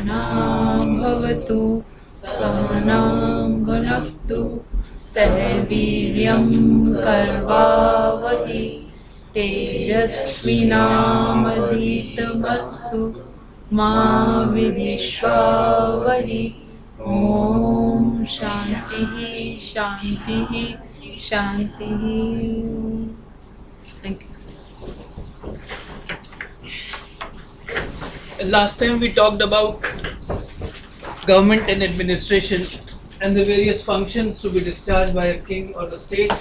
भवतु सहनां भुनक्तु सह वीर्यं कर्वावहै तेजस्विनामधीतमस्तु मा विद्विषावहै। ओम शांति शांति शांति। Thank you. Last time we talked about government and administration and the various functions to be discharged by a king or the state.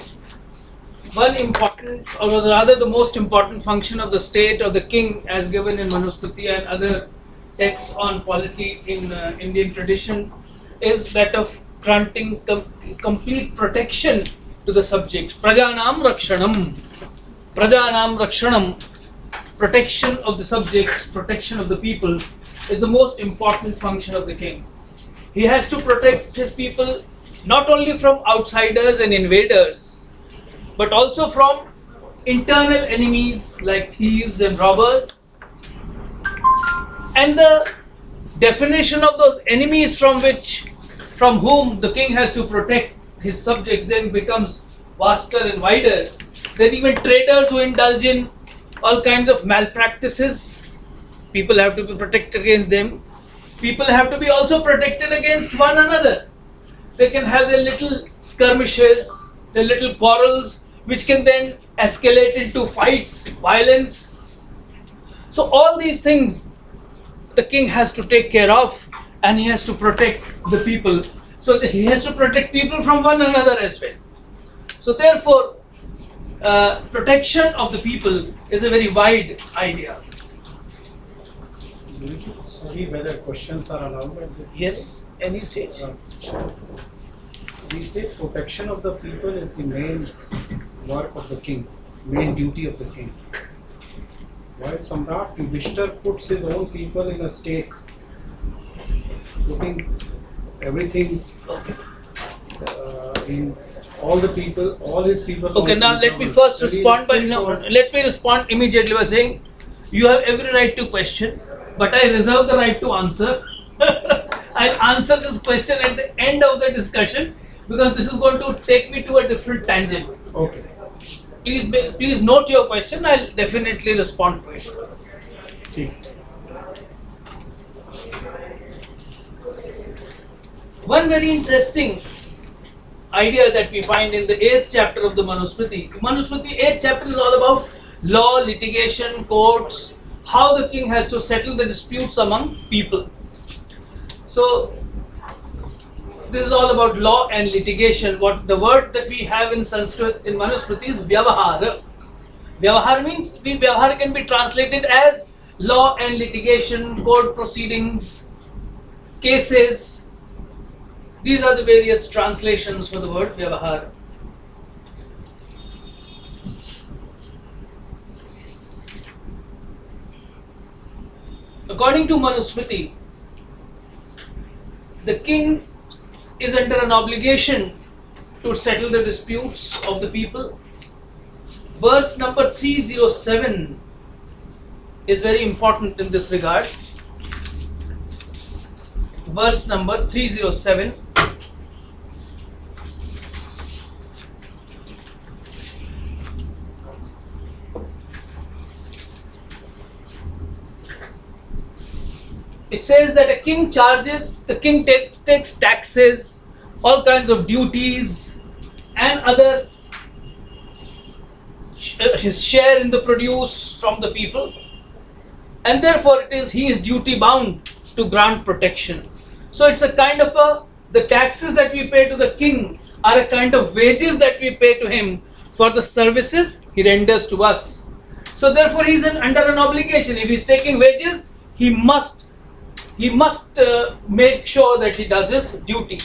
One important, or rather the most important function of the state or the king, as given in Manusmriti and other texts on polity in Indian tradition, is that of granting complete protection to the subjects. Prajanam Rakshanam. Prajanam Rakshanam. Protection of the subjects, protection of the people is the most important function of the king. He has to protect his people not only from outsiders and invaders, but also from internal enemies like thieves and robbers. And the definition of those enemies from whom the king has to protect his subjects then becomes vaster and wider. Then even traders who indulge in all kinds of malpractices, people have to be protected against them. People have to be also protected against one another. They can have their little skirmishes, their little quarrels, which can then escalate into fights, violence. So all these things the king has to take care of, and he has to protect the people. So he has to protect people from one another as well. So therefore, protection of the people is a very wide idea. Sorry, whether questions are allowed at this Yes, stage? any stage. We say protection of the people is the main work of the king, main duty of the king. While Samrat Yudhishthir puts his own people in a stake, putting everything in all the people, all his people. Okay, now let me first respond let me respond immediately by saying you have every right to question, but I reserve the right to answer. I'll answer this question at the end of the discussion because this is going to take me to a different tangent. Okay. Please note your question. I'll definitely respond to it. Okay. One very interesting idea that we find in the 8th chapter of the Manusmriti. Manusmriti 8th chapter is all about law, litigation, courts, how the king has to settle the disputes among people. So this is all about law and litigation. What the word that we have in Sanskrit in Manusmriti is vyavahara. Vyavahara means vyavahara can be translated as law and litigation, court proceedings, cases. These are the various translations for the word vyavahara. According to Manusmriti, the king is under an obligation to settle the disputes of the people. Verse number 307 is very important in this regard. Verse number 307. It says that a king takes taxes, all kinds of duties, and other his share in the produce from the people, and therefore he is duty bound to grant protection. So it's a kind of the taxes that we pay to the king are a kind of wages that we pay to him for the services he renders to us. So therefore he is under an obligation. If he is taking wages, he must make sure that he does his duty.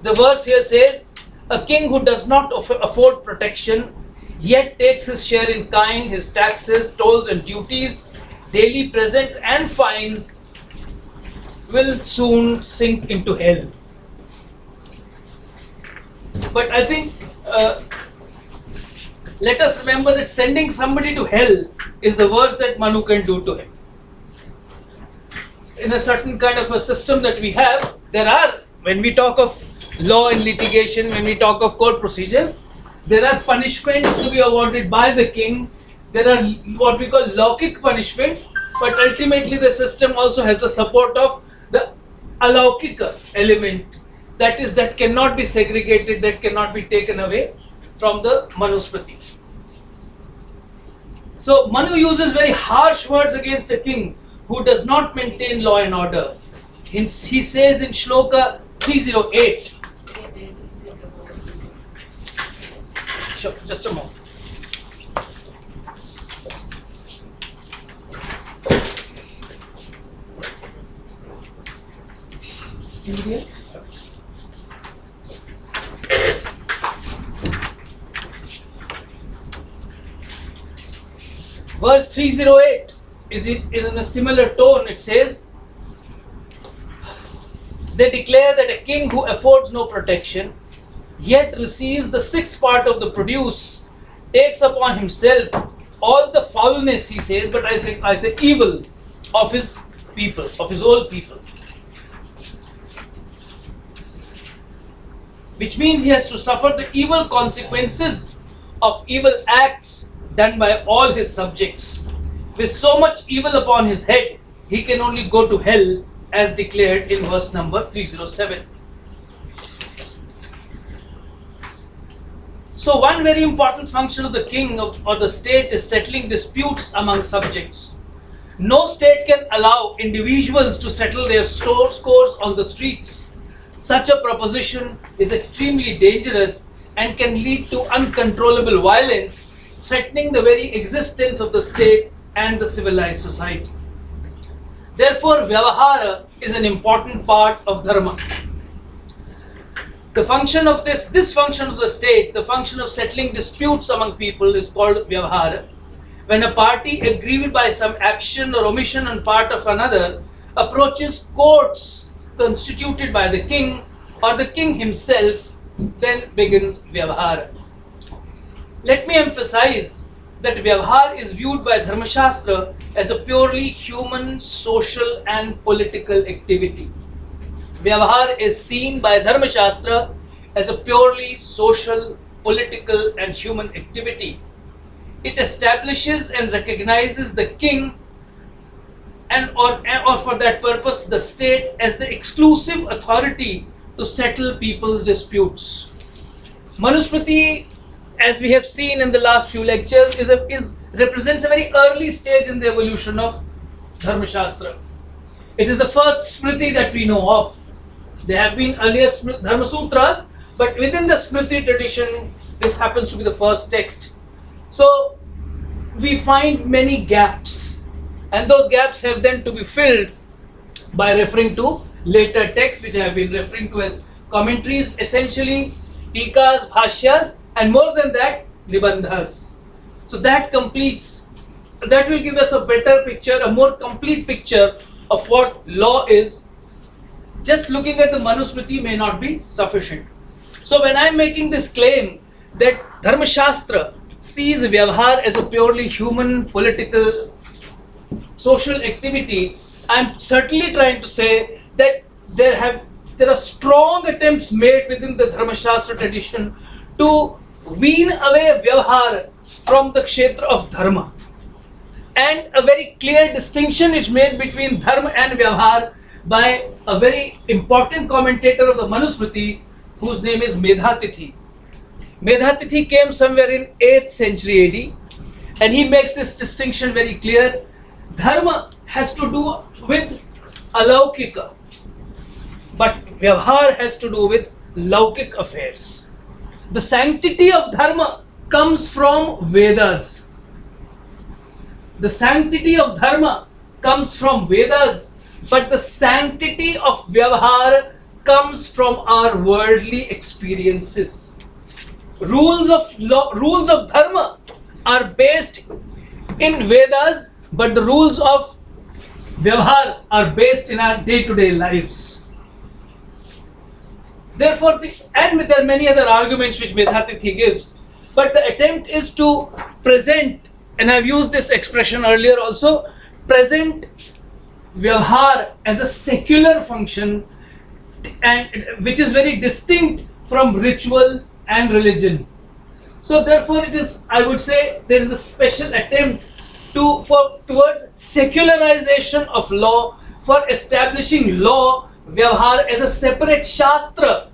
The verse here says, a king who does not afford protection, yet takes his share in kind, his taxes, tolls and duties, daily presents and fines, will soon sink into hell. But I think let us remember that sending somebody to hell is the worst that Manu can do to him. in a certain kind of a system that we have, there are, when we talk of law and litigation, when we talk of court procedures, there are punishments to be awarded by the king. There are what we call laukic punishments, but ultimately the system also has the support of the alaukic element, that is, that cannot be segregated, that cannot be taken away from the Manusmriti. So Manu uses very harsh words against a king who does not maintain law and order. He says in Shloka 308. Sure, just a moment. Verse 308 is in a similar tone. It says, they declare that a king who affords no protection, yet receives the sixth part of the produce, takes upon himself all the foulness, he says, but I say evil of his people, of his old people. Which means he has to suffer the evil consequences of evil acts done by all his subjects. With so much evil upon his head, he can only go to hell, as declared in verse number 307. So one very important function of the king or the state is settling disputes among subjects. No state can allow individuals to settle their scores on the streets. Such a proposition is extremely dangerous and can lead to uncontrollable violence, threatening the very existence of the state and the civilized society. Therefore, Vyavahara is an important part of Dharma. The function of this function of the state, the function of settling disputes among people, is called Vyavahara. When a party, aggrieved by some action or omission on part of another, approaches courts constituted by the king or the king himself, then begins Vyavahara. Let me emphasize that Vyavahar is viewed by Dharmashastra as a purely human, social and political activity. Vyavahar is seen by Dharmashastra as a purely social, political and human activity. It establishes and recognizes the king or for that purpose the state as the exclusive authority to settle people's disputes. Manusmriti, as we have seen in the last few lectures, represents a very early stage in the evolution of Dharmashastra. It is the first Smriti that we know of. There have been earlier Dharma Sutras, but within the Smriti tradition, this happens to be the first text. So we find many gaps, and those gaps have then to be filled by referring to later texts, which I have been referring to as commentaries, essentially tikas, bhashyas, and more than that, nibandhas. So that will give us a better picture, a more complete picture of what law is. Just looking at the Manusmriti may not be sufficient. So when I am making this claim that Dharmashastra sees Vyavahar as a purely human, political, social activity, I am certainly trying to say that there are strong attempts made within the Dharmashastra tradition to wean away Vyavahar from the kshetra of Dharma. And a very clear distinction is made between Dharma and Vyavahar by a very important commentator of the Manusmriti, whose name is Medhatithi. Medhatithi came somewhere in 8th century AD, and he makes this distinction very clear. Dharma has to do with alaukika, but Vyavahar has to do with laukik affairs. The sanctity of Dharma comes from Vedas. The sanctity of Dharma comes from Vedas, but the sanctity of Vyavahar comes from our worldly experiences. Rules of Dharma are based in Vedas, but the rules of Vyavahar are based in our day-to-day lives. Therefore, there are many other arguments which Medhatithi gives, but the attempt is to present, and I've used this expression earlier also, present Vyavhar as a secular function, and which is very distinct from ritual and religion. So therefore it is, I would say, there is a special attempt towards secularization of law, for establishing law, Vyavhar, as a separate shastra,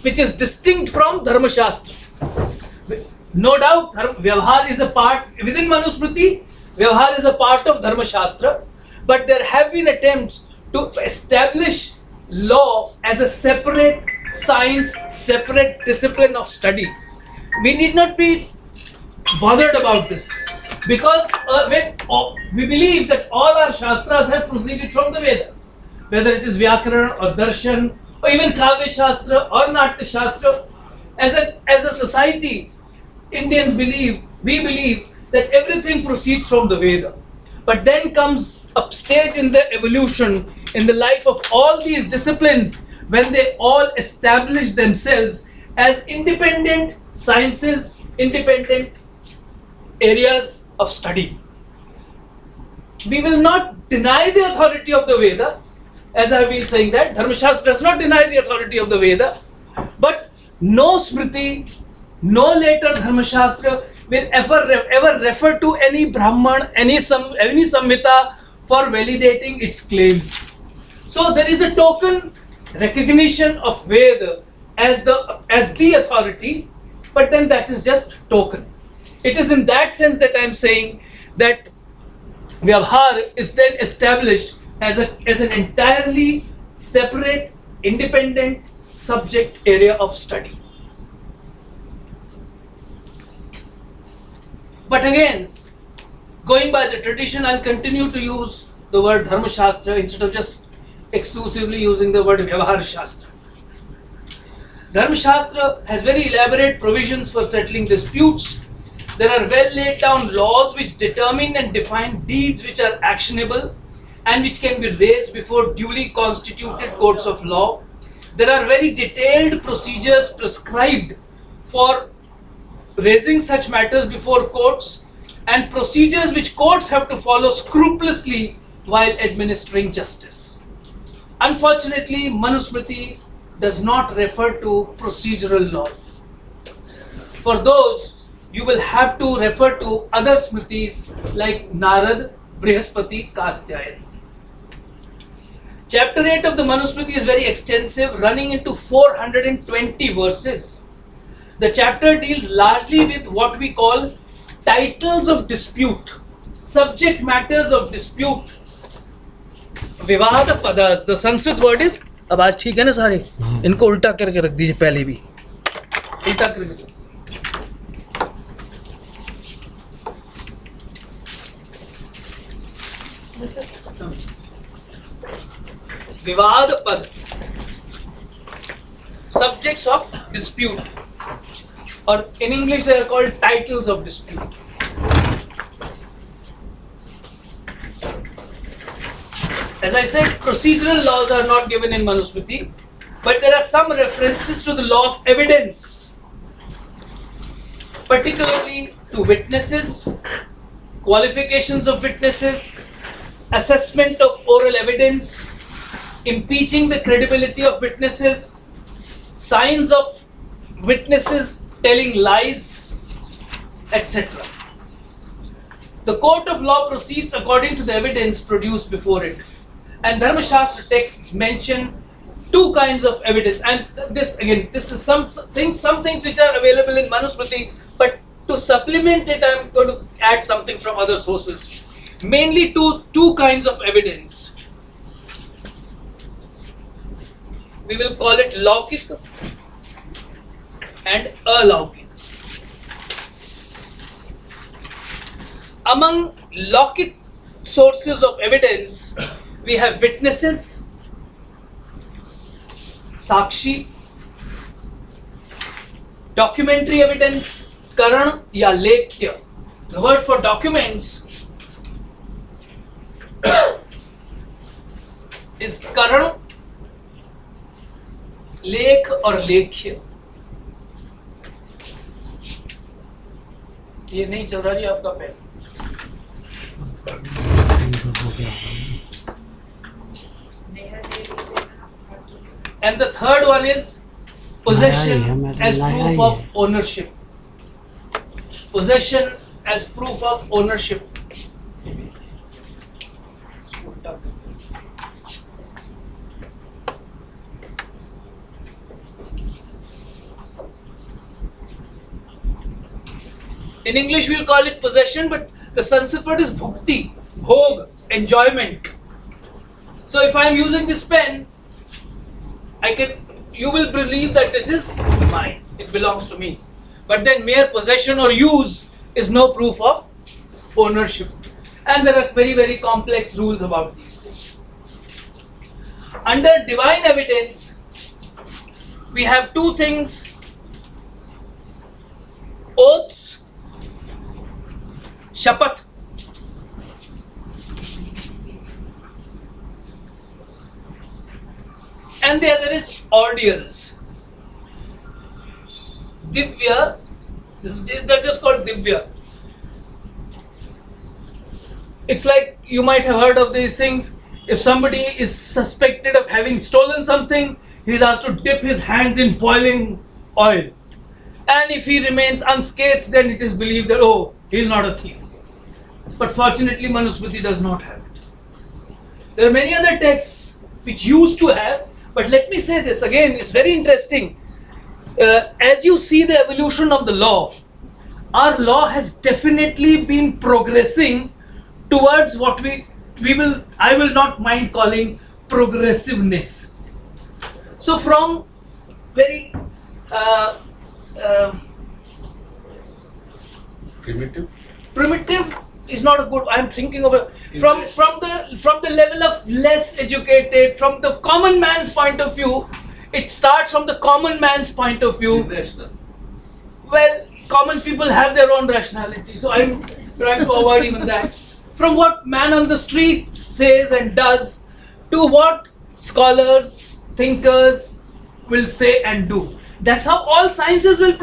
which is distinct from Dharma Shastra. No doubt, Vyavhar is a part, within Manusmriti, Vyavhar is a part of Dharma Shastra, but there have been attempts to establish law as a separate science, separate discipline of study. We need not be bothered about this, because we believe that all our Shastras have proceeded from the Vedas, whether it is Vyakaran or Darshan or even Kavya Shastra or Natya Shastra. As a society, Indians we believe that everything proceeds from the Veda. But then comes a stage in the evolution, in the life of all these disciplines, when they all establish themselves as independent sciences, independent areas of study. We will not deny the authority of the Veda, as I have been saying that Dharma Shastra does not deny the authority of the Veda, but no Smriti, no later Dharma Shastra will ever refer to any Brahman, any Samhita for validating its claims. So there is a token recognition of Veda as the authority, but then that is just token. It is in that sense that I am saying that Vyavhar is then established as an entirely separate, independent subject area of study. But again, going by the tradition, I'll continue to use the word Dharma Shastra instead of just exclusively using the word Vyavhar Shastra. Dharma Shastra has very elaborate provisions for settling disputes. There are well laid down laws which determine and define deeds which are actionable and which can be raised before duly constituted courts of law. There are very detailed procedures prescribed for raising such matters before courts, and procedures which courts have to follow scrupulously while administering justice. Unfortunately, Manusmriti does not refer to procedural laws. For those, you will have to refer to other Smritis like Narad, Brihaspati, Katyayan. Chapter 8 of the Manusmriti is very extensive, running into 420 verses. The chapter deals largely with what we call titles of dispute, subject matters of dispute. Vivada padas, the Sanskrit word is, अब आज ठीक है ना सारे, इनको उल्टा करके रख दीजिए पहले भी, उल्टा करके. विवाद पद, subjects of dispute, or in English they are called titles of dispute. As I said, procedural laws are not given in Manusmriti, but there are some references to the law of evidence, particularly to witnesses, qualifications of witnesses, assessment of oral evidence, impeaching the credibility of witnesses, signs of witnesses telling lies, etc. The court of law proceeds according to the evidence produced before it. And Dharma Shastra texts mention two kinds of evidence. And this is some things which are available in Manusmriti, but to supplement it, I am going to add something from other sources. Mainly two kinds of evidence. We will call it Laukik and Alaukik. Among Laukik sources of evidence, we have witnesses, Sakshi, documentary evidence, Karan ya Lekhya. The word for documents is Karan, Lekh or Lekhya. ये नहीं चल रहा जी आपका pen. And the third one is possession as proof of ownership. Possession as proof of ownership. In English we'll call it possession, but the Sanskrit word is bhukti, bhog, enjoyment. So if I am using this pen, you will believe that it is mine, it belongs to me. But then mere possession or use is no proof of ownership. And there are very, very complex rules about these things. Under divine evidence, we have two things: oaths, shapat. And the other is ordeals. Divya, they're just called Divya. It's like you might have heard of these things. If somebody is suspected of having stolen something, he's asked to dip his hands in boiling oil. And if he remains unscathed, then it is believed that, oh, he's not a thief. But fortunately, Manusmriti does not have it. There are many other texts which used to have, but let me say this again, it's very interesting. As you see the evolution of the law, our law has definitely been progressing towards what I will not mind calling progressiveness. So from very primitive is not a good. I'm thinking of from the level of less educated, from the common man's point of view. It starts from the common man's point of view. Irrational. Well, common people have their own rationality, so I'm trying to avoid even that. From what man on the street says and does to what scholars, thinkers will say and do. That's how all sciences will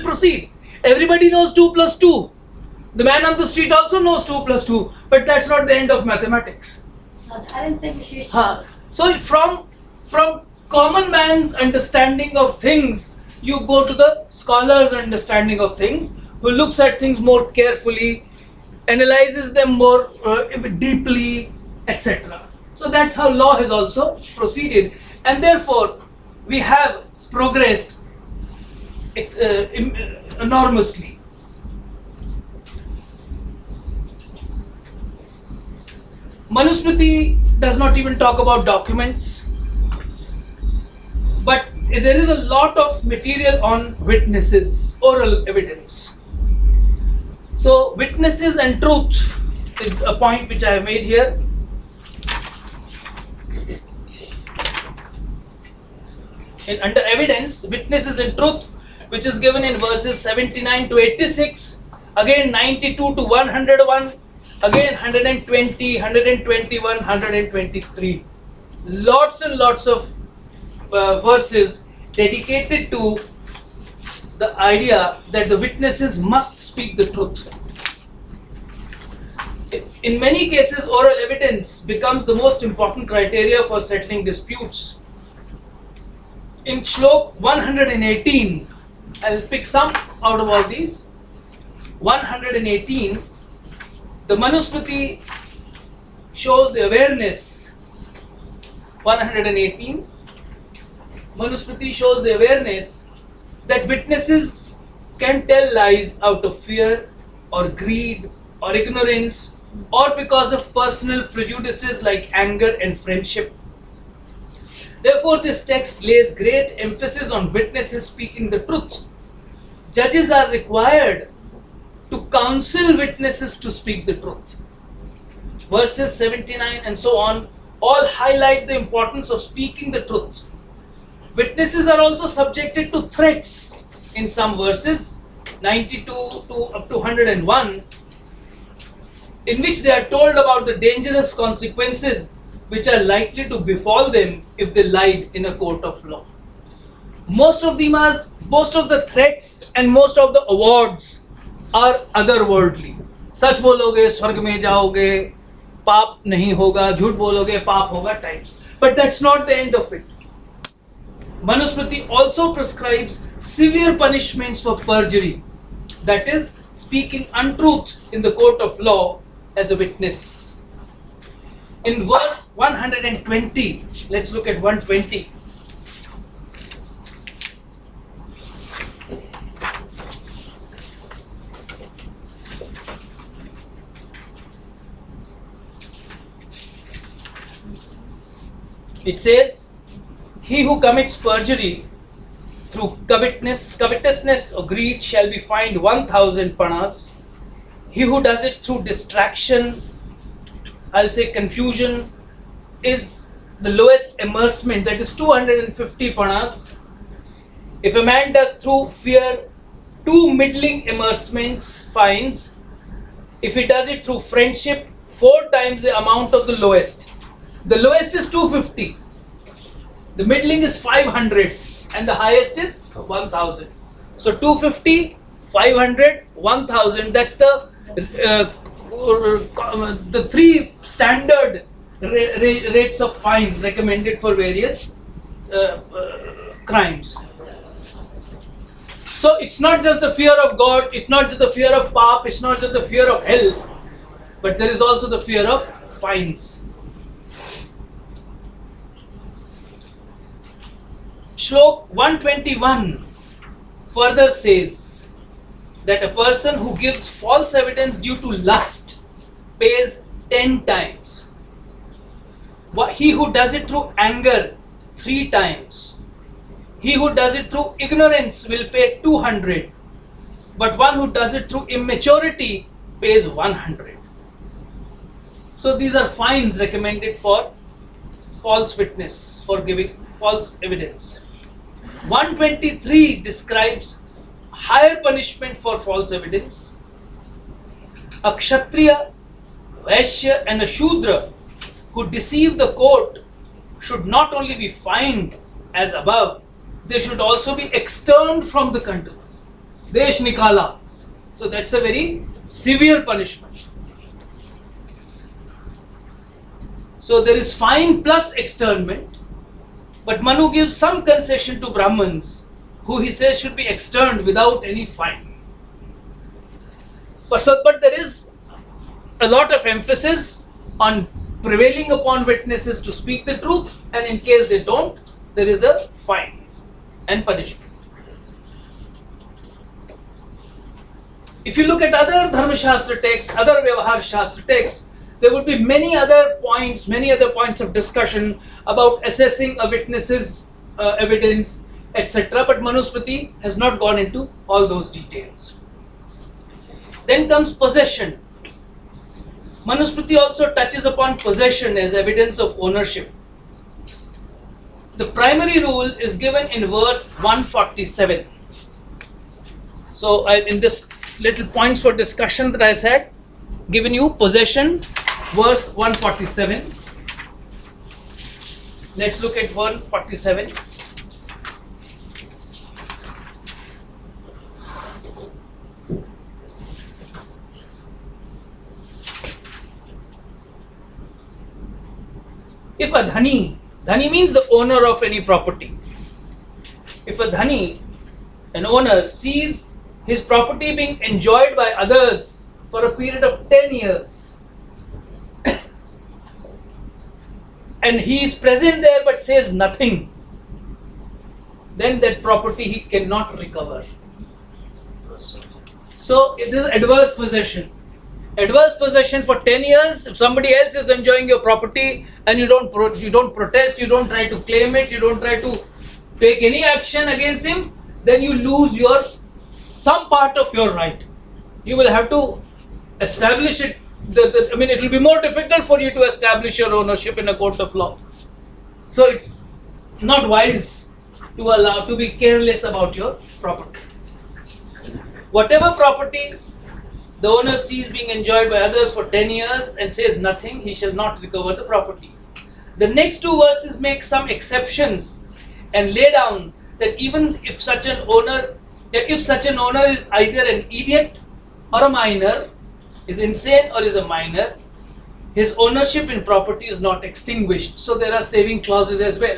proceed. Everybody knows 2 plus 2. The man on the street also knows 2 plus 2, but that's not the end of mathematics. So from common man's understanding of things, you go to the scholar's understanding of things, who looks at things more carefully, analyzes them more deeply, etc. So that's how law has also proceeded, and therefore we have progressed enormously. Manusmriti does not even talk about documents, but there is a lot of material on witnesses, oral evidence. So witnesses and truth is a point which I have made here. Under evidence, witnesses and truth, which is given in verses 79 to 86, again 92 to 101, again 120, 121, 123. Lots and lots of verses dedicated to the idea that the witnesses must speak the truth. In many cases, oral evidence becomes the most important criteria for settling disputes. In Shlok 118, I'll pick some out of all these. 118, the Manusmriti shows the awareness. 118, Manusmriti shows the awareness that witnesses can tell lies out of fear or greed or ignorance or because of personal prejudices like anger and friendship. Therefore, this text lays great emphasis on witnesses speaking the truth. Judges are required to counsel witnesses to speak the truth. Verses 79 and so on all highlight the importance of speaking the truth. Witnesses are also subjected to threats in some verses, 92 to up to 101, in which they are told about the dangerous consequences which are likely to befall them if they lied in a court of law. Most of the threats and most of the awards are otherworldly. सच बोलोगे स्वर्ग में जाओगे, पाप नहीं होगा, झूठ बोलोगे पाप होगा types. But that's not the end of it. Manusmriti also prescribes severe punishments for perjury, that is, speaking untruth in the court of law as a witness. In verse 120, let's look at 120. It says, he who commits perjury through covetousness or greed shall be fined 1,000 panas. He who does it through distraction, I'll say confusion, is the lowest amercement, that is 250 panas. If a man does through fear, 2 middling amercements, fines. If he does it through friendship, 4 times the amount of the lowest. The lowest is 250, the middling is 500, and the highest is 1000. So 250, 500, 1000, that's the 3 standard rates of fine recommended for various crimes. So it's not just the fear of God, it's not just the fear of Paap, it's not just the fear of hell, but there is also the fear of fines. Shlok 121 further says that a person who gives false evidence due to lust pays 10 times. He who does it through anger, 3 times. He who does it through ignorance will pay 200. But one who does it through immaturity pays 100. So these are fines recommended for false witness, for giving false evidence. 123 describes higher punishment for false evidence. A Kshatriya, Vaishya and a Shudra who deceive the court should not only be fined as above, they should also be externed from the country. Desh Nikala. So that's a very severe punishment. So there is fine plus externment. But Manu gives some concession to Brahmins, who he says should be externed without any fine. But there is a lot of emphasis on prevailing upon witnesses to speak the truth, and in case they don't, there is a fine and punishment. If you look at other Dharma Shastra texts, other Vyavahar Shastra texts, there would be many other points of discussion about assessing a witness's evidence, etc. But Manusmriti has not gone into all those details. Then comes possession. Manusmriti also touches upon possession as evidence of ownership. The primary rule is given in verse 147. So in this little points for discussion that I've said, given you possession, verse 147. Let's look at 147. If a dhani means the owner of any property. If a dhani, an owner, sees his property being enjoyed by others for a period of 10 years and he is present there but says nothing, then that property he cannot recover. So it is adverse possession. Adverse possession for 10 years, if somebody else is enjoying your property and you don't protest, you don't try to claim it, you don't try to take any action against him, then you lose some part of your right. You will have to establish it. It will be more difficult for you to establish your ownership in a court of law. So it's not wise to be careless about your property. Whatever property the owner sees being enjoyed by others for 10 years and says nothing, he shall not recover the property. The next 2 verses make some exceptions and lay down that even if such an owner is either an idiot or a minor, is insane or is a minor, his ownership in property is not extinguished. So there are saving clauses as well.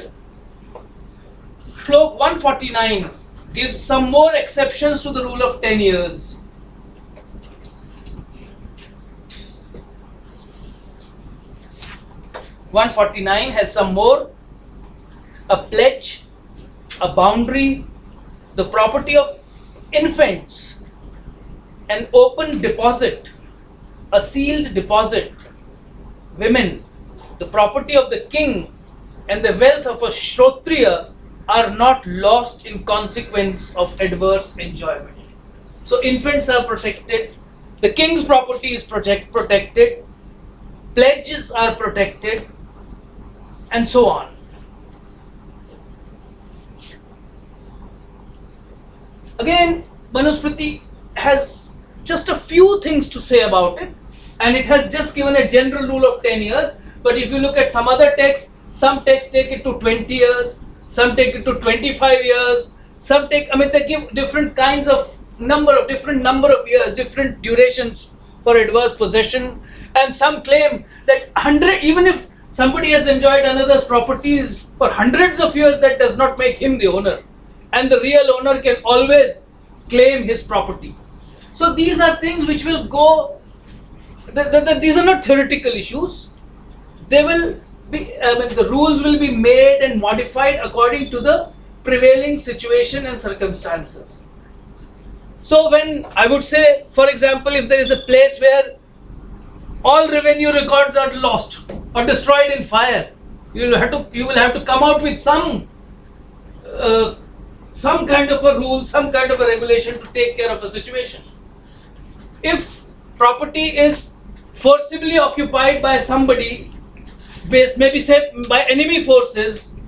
Shlok 149 gives some more exceptions to the rule of 10 years. (149) has some more: a pledge, a boundary, the property of infants, an open deposit, a sealed deposit, women, the property of the king, and the wealth of a Shrotriya are not lost in consequence of adverse enjoyment. So infants are protected, the king's property is protected, pledges are protected, and so on. Again, Manusmriti has just a few things to say about it, and it has just given a general rule of 10 years. But if you look at some other texts, some texts take it to 20 years, some take it to 25 years, some take, they give different kinds of different number of years, different durations for adverse possession, and some claim that 100, even if somebody has enjoyed another's properties for hundreds of years, that does not make him the owner, and the real owner can always claim his property. So these are things which will go, these are not theoretical issues. They will be, the rules will be made and modified according to the prevailing situation and circumstances. So when I would say, for example, if there is a place where all revenue records are lost or destroyed in fire, you will have to come out with some kind of a rule, some kind of a regulation to take care of a situation. If property is forcibly occupied by somebody, maybe say by enemy forces,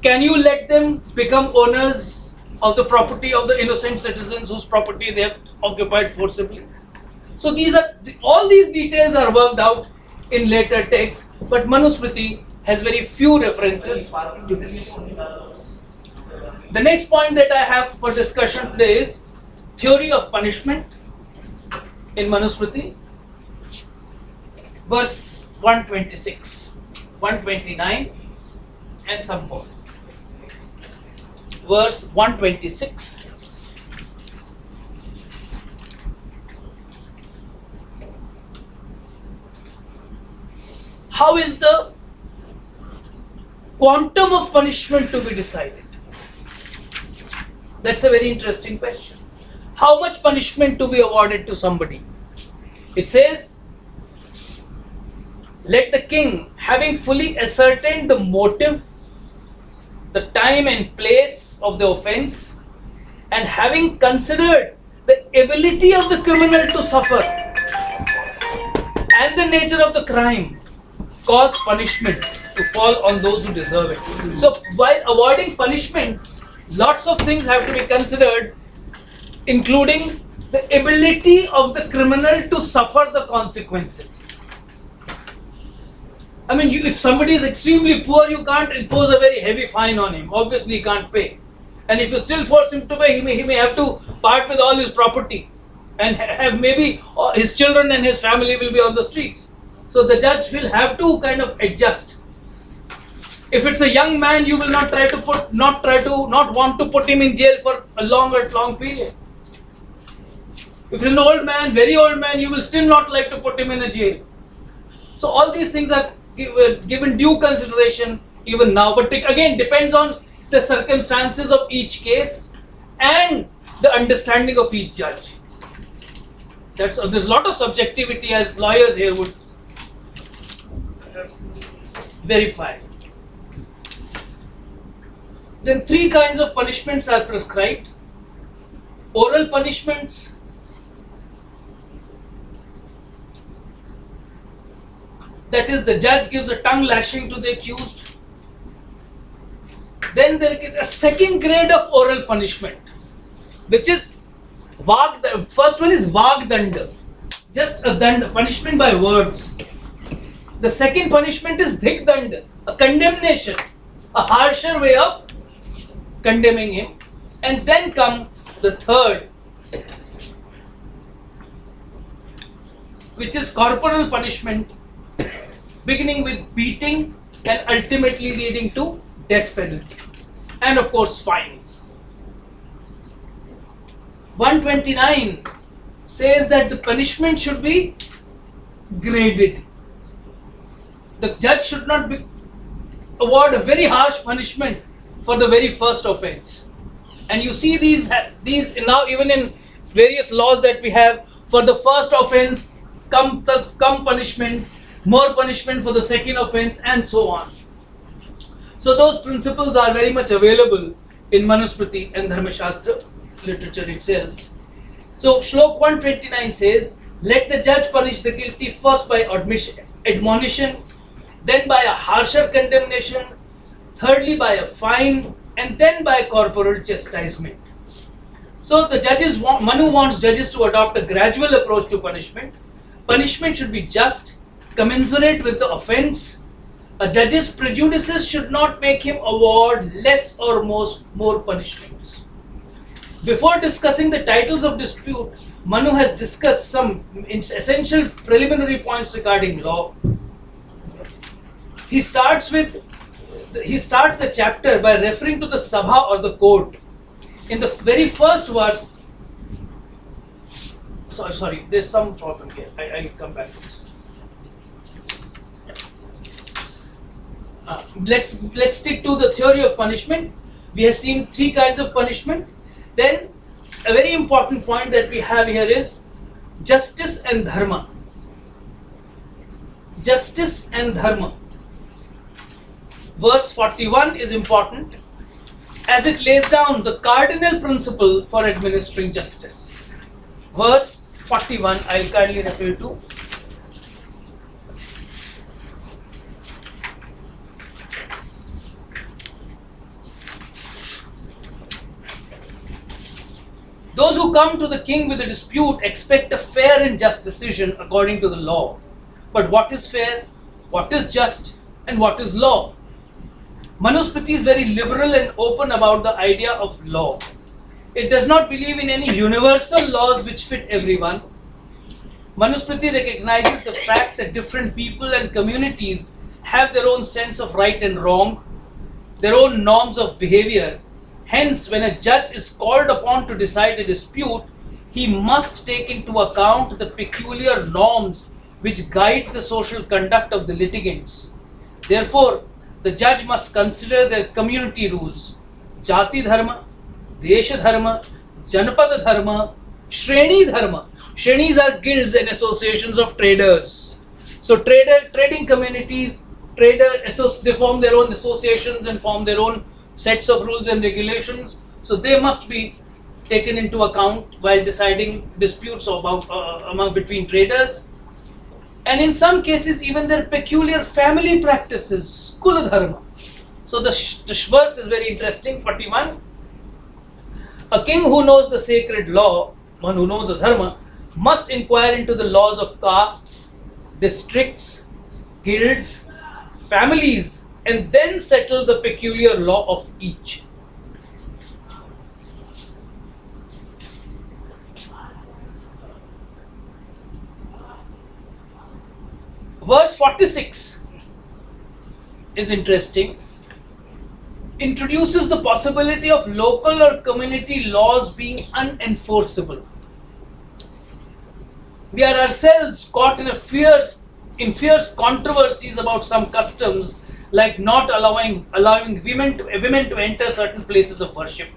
can you let them become owners of the property of the innocent citizens whose property they have occupied forcibly? So all these details are worked out in later texts, but Manusmriti has very few references to this. The next point that I have for discussion today is theory of punishment in Manusmriti, verse 126, 129 and some more. Verse 126. How is the quantum of punishment to be decided? That's a very interesting question. How much punishment to be awarded to somebody? It says, let the king, having fully ascertained the motive, the time and place of the offense, and having considered the ability of the criminal to suffer and the nature of the crime, cause punishment to fall on those who deserve it. So while awarding punishments, lots of things have to be considered, including the ability of the criminal to suffer the consequences. If somebody is extremely poor, you can't impose a very heavy fine on him. Obviously, he can't pay. And if you still force him to pay, he may have to part with all his property, and have maybe his children and his family will be on the streets. So the judge will have to kind of adjust. If it's a young man, you will not want to put him in jail for a long period. If it's an old man, very old man, you will still not like to put him in a jail. So all these things are given due consideration even now, but it again depends on the circumstances of each case and the understanding of each judge. There's a lot of subjectivity, as lawyers here would verify. Then three kinds of punishments are prescribed. Oral punishments, that is, the judge gives a tongue lashing to the accused. Then there is a second grade of oral punishment, which is first one is Vagdanda, just a danda, punishment by words. The second punishment is Dhikdanda, a condemnation, a harsher way of condemning him. And then come the third, which is corporal punishment, beginning with beating and ultimately leading to death penalty. and of course fines. 129 says that the punishment should be graded. The judge should not award a very harsh punishment for the very first offense. And you see these now even in various laws that we have. For the first offense come punishment, more punishment for the second offense, and so on. So those principles are very much available in Manusmriti and Dharma Shastra literature, it says. So Shlok 129 says, let the judge punish the guilty first by admonition, then by a harsher condemnation, thirdly by a fine, and then by corporal chastisement. So the Manu wants judges to adopt a gradual approach to punishment. Punishment should be just, commensurate with the offense. A judge's prejudices should not make him award less or more punishments. Before discussing the titles of dispute, Manu has discussed some essential preliminary points regarding law. He starts the chapter by referring to the Sabha or the court. In the very first verse, sorry, there's some problem here. I'll come back to this. Let's stick to the theory of punishment. We have seen three kinds of punishment. Then a very important point that we have here is justice and dharma. Justice and dharma. Verse 41 is important as it lays down the cardinal principle for administering justice. Verse 41, I'll kindly refer to. Those who come to the king with a dispute expect a fair and just decision according to the law. But what is fair, what is just, and what is law? Manusmriti is very liberal and open about the idea of law. It does not believe in any universal laws which fit everyone. Manusmriti recognizes the fact that different people and communities have their own sense of right and wrong, their own norms of behavior. Hence, when a judge is called upon to decide a dispute, he must take into account the peculiar norms which guide the social conduct of the litigants. Therefore, the judge must consider their community rules, Jati Dharma, Desha Dharma, Janapada Dharma, Shreni Dharma. Shrenis are guilds and associations of traders. So trading communities, they form their own associations and form their own sets of rules and regulations. So they must be taken into account while deciding disputes between traders. And in some cases, even their peculiar family practices, Kula Dharma. So the verse is very interesting, 41. A king who knows the sacred law, one who knows the Dharma, must inquire into the laws of castes, districts, guilds, families, and then settle the peculiar law of each. Verse 46 is interesting. Introduces the possibility of local or community laws being unenforceable. We are ourselves caught in fierce controversies about some customs, like not allowing women to enter certain places of worship.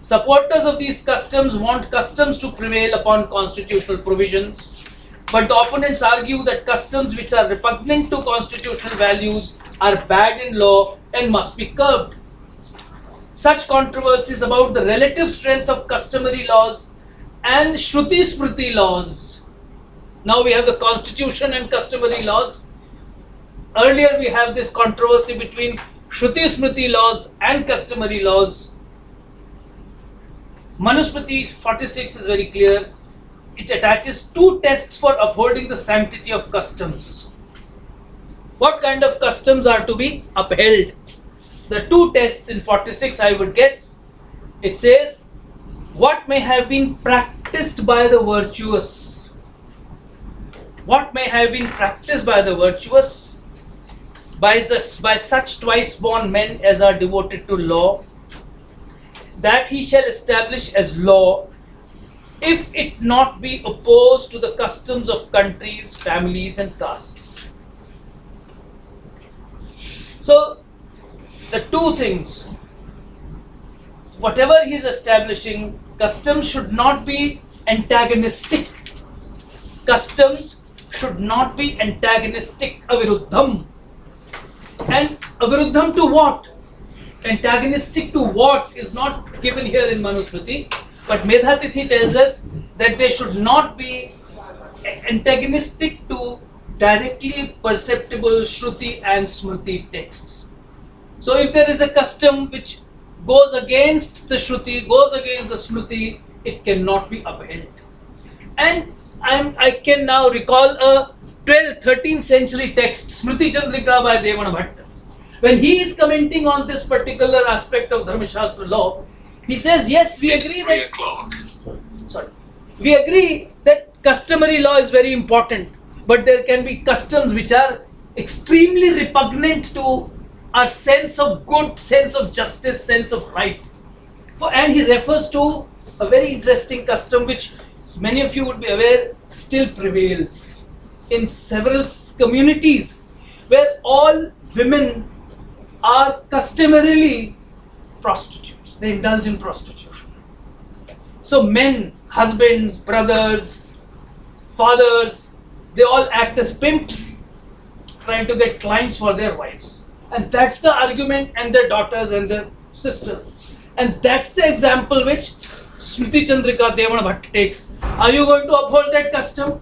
Supporters of these customs want customs to prevail upon constitutional provisions, but the opponents argue that customs which are repugnant to constitutional values are bad in law and must be curbed. Such controversies about the relative strength of customary laws and Shruti Smriti laws. Now we have the constitution and customary laws. Earlier we have this controversy between Shruti Smriti laws and customary laws. Manusmriti 46 is very clear. It attaches two tests for upholding the sanctity of customs. What kind of customs are to be upheld? The two tests in 46, I would guess, it says, what may have been practiced by the virtuous? What may have been practiced by the virtuous? By such twice born men as are devoted to law, that he shall establish as law, if it not be opposed to the customs of countries, families, and castes. So, the two things, whatever he is establishing, customs should not be antagonistic. Customs should not be antagonistic, aviruddham. And aviruddham to what? Antagonistic to what is not given here in Manusmriti, but Medhatithi tells us that they should not be antagonistic to directly perceptible Shruti and Smriti texts. So if there is a custom which goes against the Shruti, goes against the Smriti, it cannot be upheld. And I can now recall a 12th, 13th century text, Smriti Chandrika by Devanagari. When he is commenting on this particular aspect of Dharma Shastra law, he says, yes, we agree we agree that customary law is very important, but there can be customs which are extremely repugnant to our sense of good, sense of justice, sense of right. And he refers to a very interesting custom which many of you would be aware still prevails in several communities, where all women are customarily prostitutes. They indulge in prostitution. So men, husbands, brothers, fathers, they all act as pimps, trying to get clients for their wives. And that's the argument, and their daughters and their sisters. And that's the example which Smriti Chandrika Devanagari takes. Are you going to uphold that custom?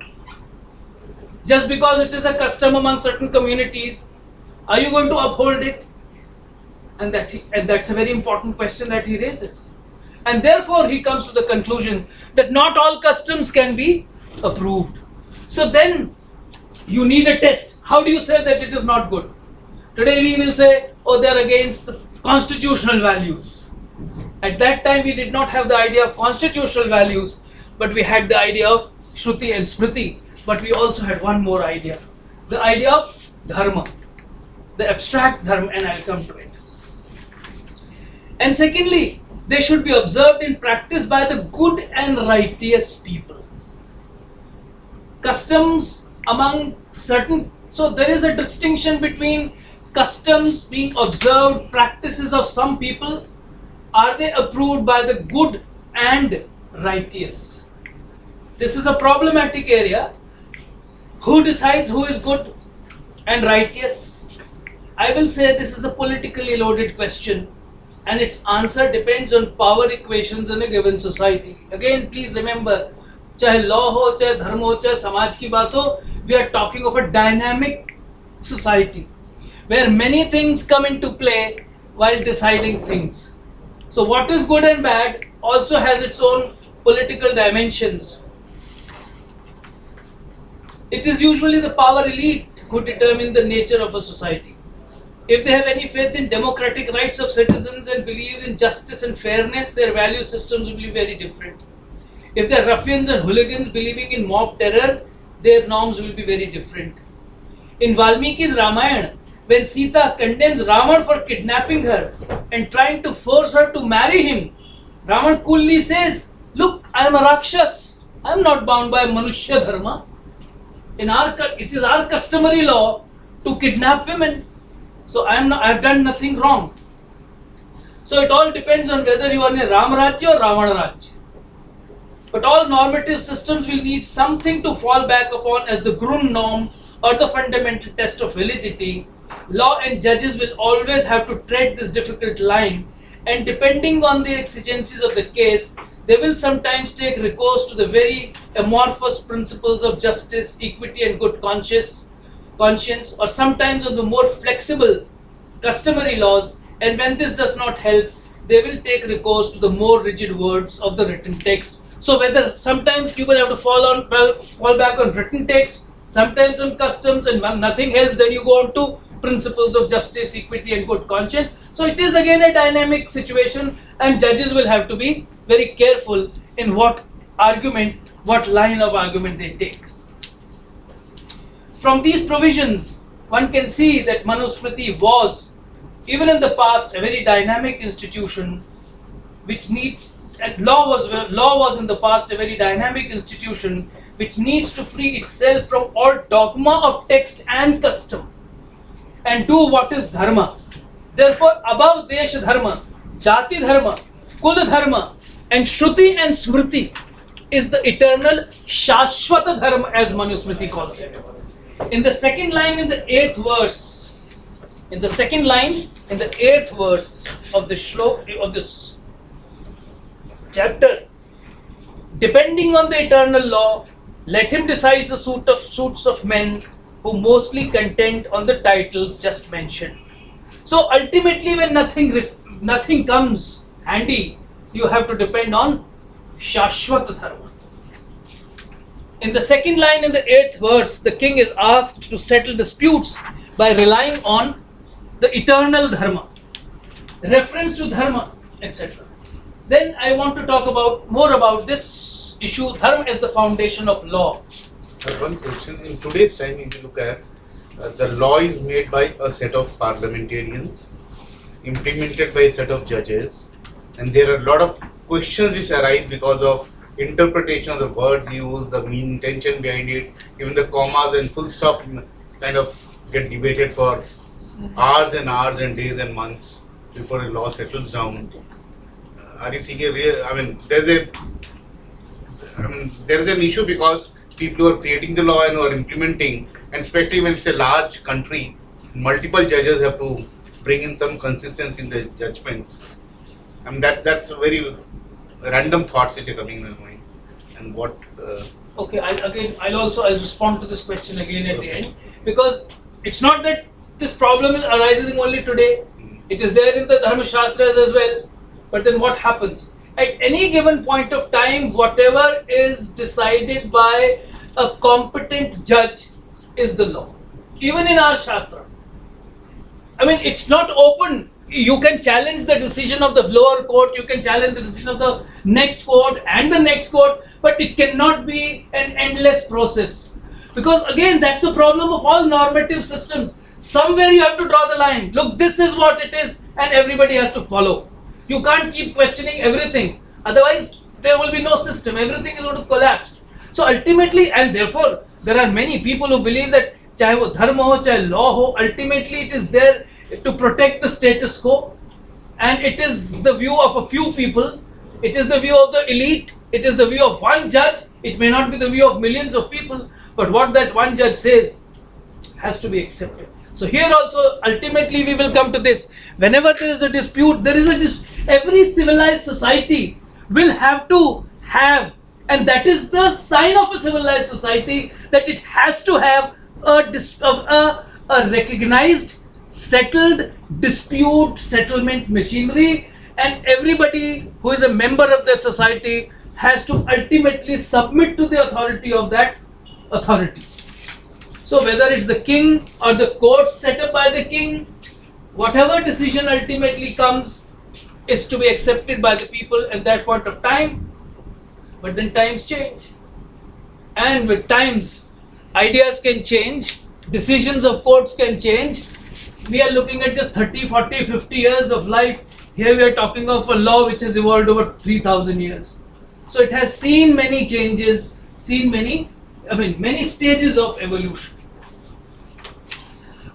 Just because it is a custom among certain communities, are you going to uphold it? And that's a very important question that he raises. And therefore he comes to the conclusion that not all customs can be approved. So then you need a test. How do you say that it is not good? Today we will say, oh, they are against the constitutional values. At that time we did not have the idea of constitutional values, but we had the idea of Shruti and Smriti. But we also had one more idea, the idea of Dharma, the abstract Dharma, and I'll come to it. And secondly, they should be observed in practice by the good and righteous people. Customs among certain, so there is a distinction between customs being observed, practices of some people, are they approved by the good and righteous? This is a problematic area. Who decides who is good and righteous? I will say this is a politically loaded question, and its answer depends on power equations in a given society. Again, please remember, chahe law ho, chahe dharma ho, chahe samaj ki baat ho, we are talking of a dynamic society where many things come into play while deciding things. So what is good and bad also has its own political dimensions. It is usually the power elite who determine the nature of a society. If they have any faith in democratic rights of citizens and believe in justice and fairness, their value systems will be very different. If they are ruffians and hooligans believing in mob terror, their norms will be very different. In Valmiki's Ramayana, when Sita condemns Ravan for kidnapping her and trying to force her to marry him, Ravan coolly says, look, I am a Rakshas. I am not bound by Manushya Dharma. It is our customary law to kidnap women. So I have done nothing wrong. So it all depends on whether you are in a Ram Rajya or Ravana Rajya. But all normative systems will need something to fall back upon as the grund norm or the fundamental test of validity. Law and judges will always have to tread this difficult line, and depending on the exigencies of the case, they will sometimes take recourse to the very amorphous principles of justice, equity, and good conscience, or sometimes on the more flexible customary laws, and when this does not help, they will take recourse to the more rigid words of the written text. So whether sometimes you will have to fall back on written text, sometimes on customs, and when nothing helps, then you go on to principles of justice, equity, and good conscience. So it is again a dynamic situation, and judges will have to be very careful in what line of argument they take. From these provisions, one can see that Manusmriti was, even in the past, a very dynamic institution which needs, law was in the past a very dynamic institution which needs to free itself from all dogma of text and custom and do what is dharma. Therefore, above Desha Dharma, Jati Dharma, Kul Dharma, and Shruti and Smriti is the eternal Shashwata Dharma, as Manusmriti calls it. In the second line in the 8th verse, of the shlok of this chapter, depending on the eternal law, let him decide the suits of men who mostly contend on the titles just mentioned. So ultimately, when nothing comes handy, you have to depend on Shashwata Dharma. In the second line in the 8th verse, the king is asked to settle disputes by relying on the eternal Dharma, reference to Dharma, etc. Then I want to talk more about this issue, Dharma as the foundation of law. One question. In today's time, if you look at the law is made by a set of parliamentarians, implemented by a set of judges, and there are a lot of questions which arise because of interpretation of the words used, the mean intention behind it, even the commas and full stop kind of get debated for hours and hours and days and months before a law settles down. Are you seeing a real? There is an issue because people who are creating the law and who are implementing, and especially when it's a large country, multiple judges have to bring in some consistency in the judgments. That's very random thoughts which are coming in my mind. And what? Okay, I'll respond to this question again at the end, because it's not that this problem is arising only today. It is there in the Dharma Shastras as well. But then what happens? At any given point of time, whatever is decided by a competent judge is the law. Even in our Shastra. It's not open. You can challenge the decision of the lower court, you can challenge the decision of the next court and the next court, but it cannot be an endless process. Because again, that's the problem of all normative systems. Somewhere you have to draw the line. Look, this is what it is, and everybody has to follow. You can't keep questioning everything. Otherwise, there will be no system. Everything is going to collapse. So ultimately, and therefore, there are many people who believe that chahe wo dharma ho, chahe law ho, ultimately it is there to protect the status quo. And it is the view of a few people. It is the view of the elite. It is the view of one judge. It may not be the view of millions of people. But what that one judge says has to be accepted. So here also, ultimately we will come to this. Whenever there is a dispute, every civilized society will have to have, and that is the sign of a civilized society, that it has to have a recognized, settled dispute settlement machinery, and everybody who is a member of the society has to ultimately submit to the authority of that authority. So whether it's the king or the courts set up by the king, whatever decision ultimately comes is to be accepted by the people at that point of time. But then times change. And with times, ideas can change, decisions of courts can change. We are looking at just 30, 40, 50 years of life. Here we are talking of a law which has evolved over 3,000 years. So it has seen many changes, many stages of evolution.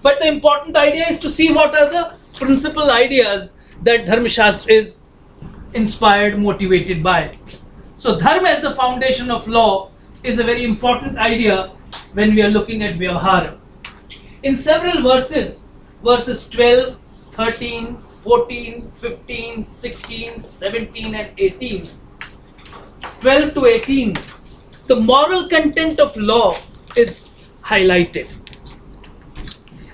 But the important idea is to see what are the principal ideas that Dharma Shastra is inspired, motivated by. So Dharma as the foundation of law is a very important idea when we are looking at Vyavahara. In several verses 12, 13, 14, 15, 16, 17 and 18, 12 to 18, the moral content of law is highlighted.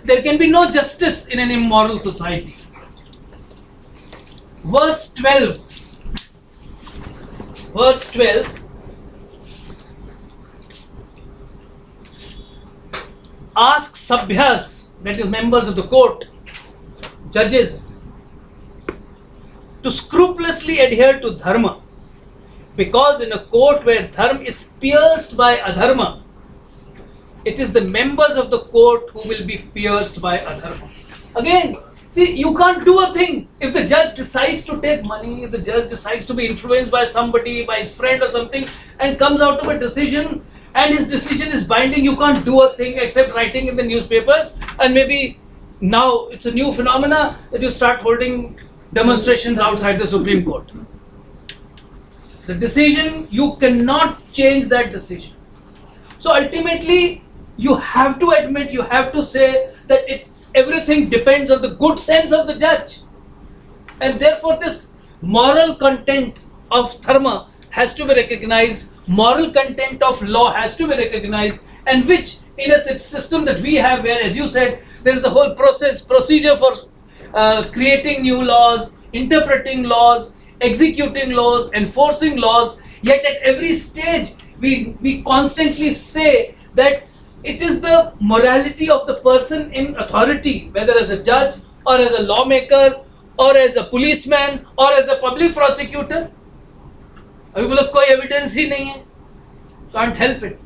There can be no justice in an immoral society. Verse 12 asks Sabhyas, that is members of the court, judges, to scrupulously adhere to Dharma, because in a court where Dharma is pierced by Adharma, it is the members of the court who will be pierced by Adharma. Again, See, you can't do a thing. If the judge decides to take money, if the judge decides to be influenced by somebody, by his friend or something, and comes out of a decision, and his decision is binding, you can't do a thing except writing in the newspapers. And maybe now it's a new phenomena that you start holding demonstrations outside the Supreme Court. The decision, you cannot change that decision. So ultimately, you have to admit, you have to say that everything depends on the good sense of the judge. And therefore this moral content of dharma has to be recognized, moral content of law has to be recognized, and which in a system that we have where, as you said, there is a whole procedure for creating new laws, interpreting laws, executing laws, enforcing laws, yet at every stage we constantly say that it is the morality of the person in authority, whether as a judge or as a lawmaker or as a policeman or as a public prosecutor. अभी बोलो कोई evidence ही नहीं है, can't help it.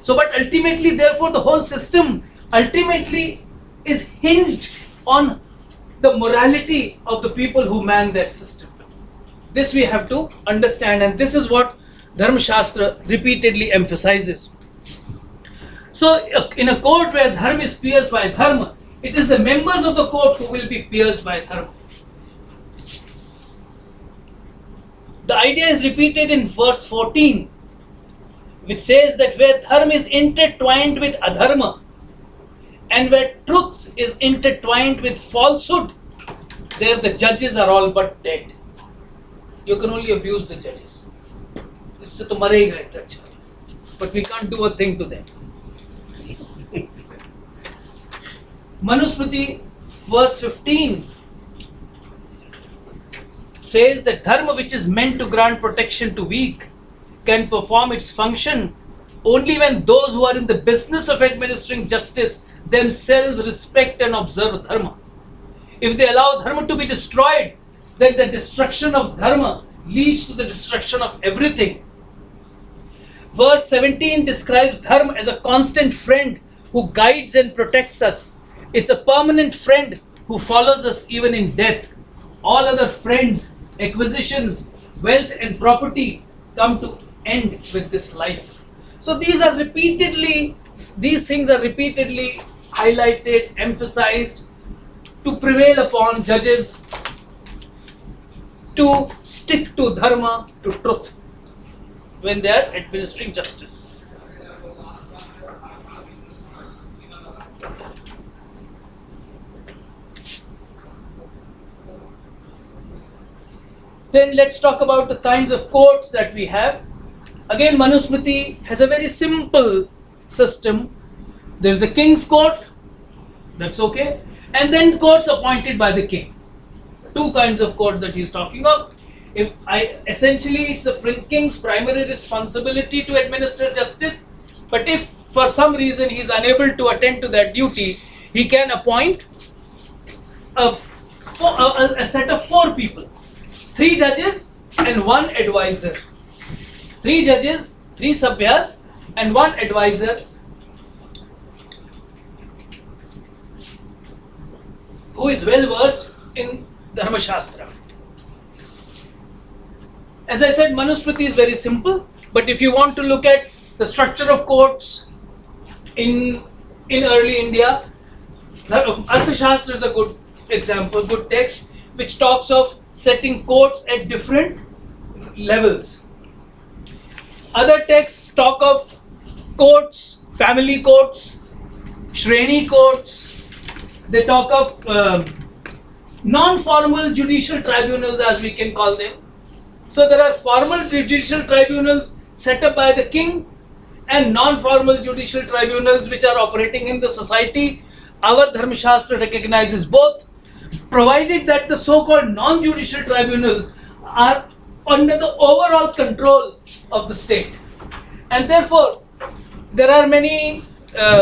So, but ultimately, therefore, the whole system ultimately is hinged on the morality of the people who man that system. This we have to understand, and this is what Dharma Shastra repeatedly emphasizes. So, in a court where dharma is pierced by dharma, it is the members of the court who will be pierced by dharma. The idea is repeated in verse 14, which says that where dharma is intertwined with adharma and where truth is intertwined with falsehood, there the judges are all but dead. You can only abuse the judges. इससे तो मरेगा इतना अच्छा, but we can't do a thing to them. Manusmriti verse 15 says that dharma, which is meant to grant protection to weak, can perform its function only when those who are in the business of administering justice themselves respect and observe dharma. If they allow dharma to be destroyed, then the destruction of dharma leads to the destruction of everything. Verse 17 describes dharma as a constant friend who guides and protects us. It's a permanent friend who follows us even in death. All other friends, acquisitions, wealth and property come to end with this life. So these things are repeatedly highlighted, emphasized to prevail upon judges to stick to dharma, to truth, when they are administering justice. Then let's talk about the kinds of courts that we have. Again, Manusmriti has a very simple system. There is a king's court, that's okay, and then courts appointed by the king. Two kinds of courts that he is talking of. Essentially, it's the king's primary responsibility to administer justice, but if for some reason he is unable to attend to that duty, he can appoint a set of 4 people. 3 judges and 1 advisor. 3 judges, 3 sabhyas and 1 advisor who is well versed in Dharma Shastra. As I said, Manusmriti is very simple, but if you want to look at the structure of courts in early India, Arthashastra is a good example, good text, which talks of setting courts at different levels. Other texts talk of courts, family courts, Shreni courts. They talk of non-formal judicial tribunals, as we can call them. So there are formal judicial tribunals set up by the king and non-formal judicial tribunals which are operating in the society. Our Dharma Shastra recognizes both, provided that the so-called non-judicial tribunals are under the overall control of the state. And therefore, there are many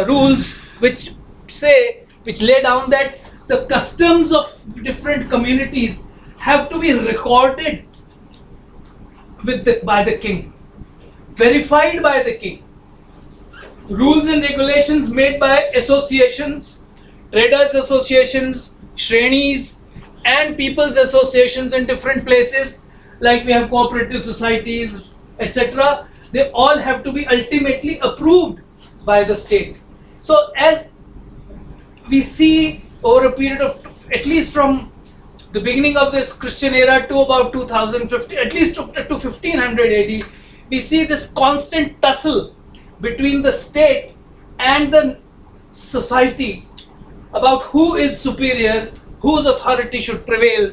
rules which lay down that the customs of different communities have to be recorded by the king, verified by the king. Rules and regulations made by associations, traders associations, shrenis and people's associations in different places, like we have cooperative societies, etc. They all have to be ultimately approved by the state. So as we see over a period of at least from the beginning of this Christian era to about 2050, at least to 1500 AD, we see this constant tussle between the state and the society about who is superior, whose authority should prevail.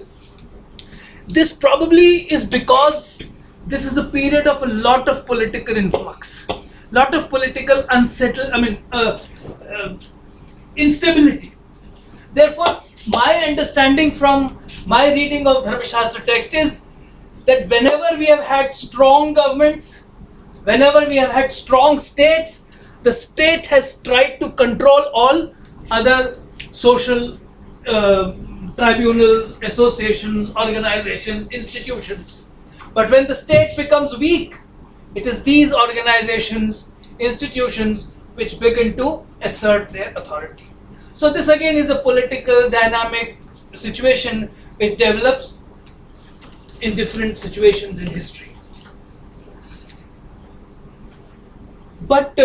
This probably is because this is a period of a lot of political influx, lot of political instability. Therefore, my understanding from my reading of Dharmashastra text is that whenever we have had strong governments, whenever we have had strong states, the state has tried to control all other social tribunals, associations, organizations, institutions. But when the state becomes weak, it is these organizations, institutions which begin to assert their authority. So this again is a political dynamic situation which develops in different situations in history. But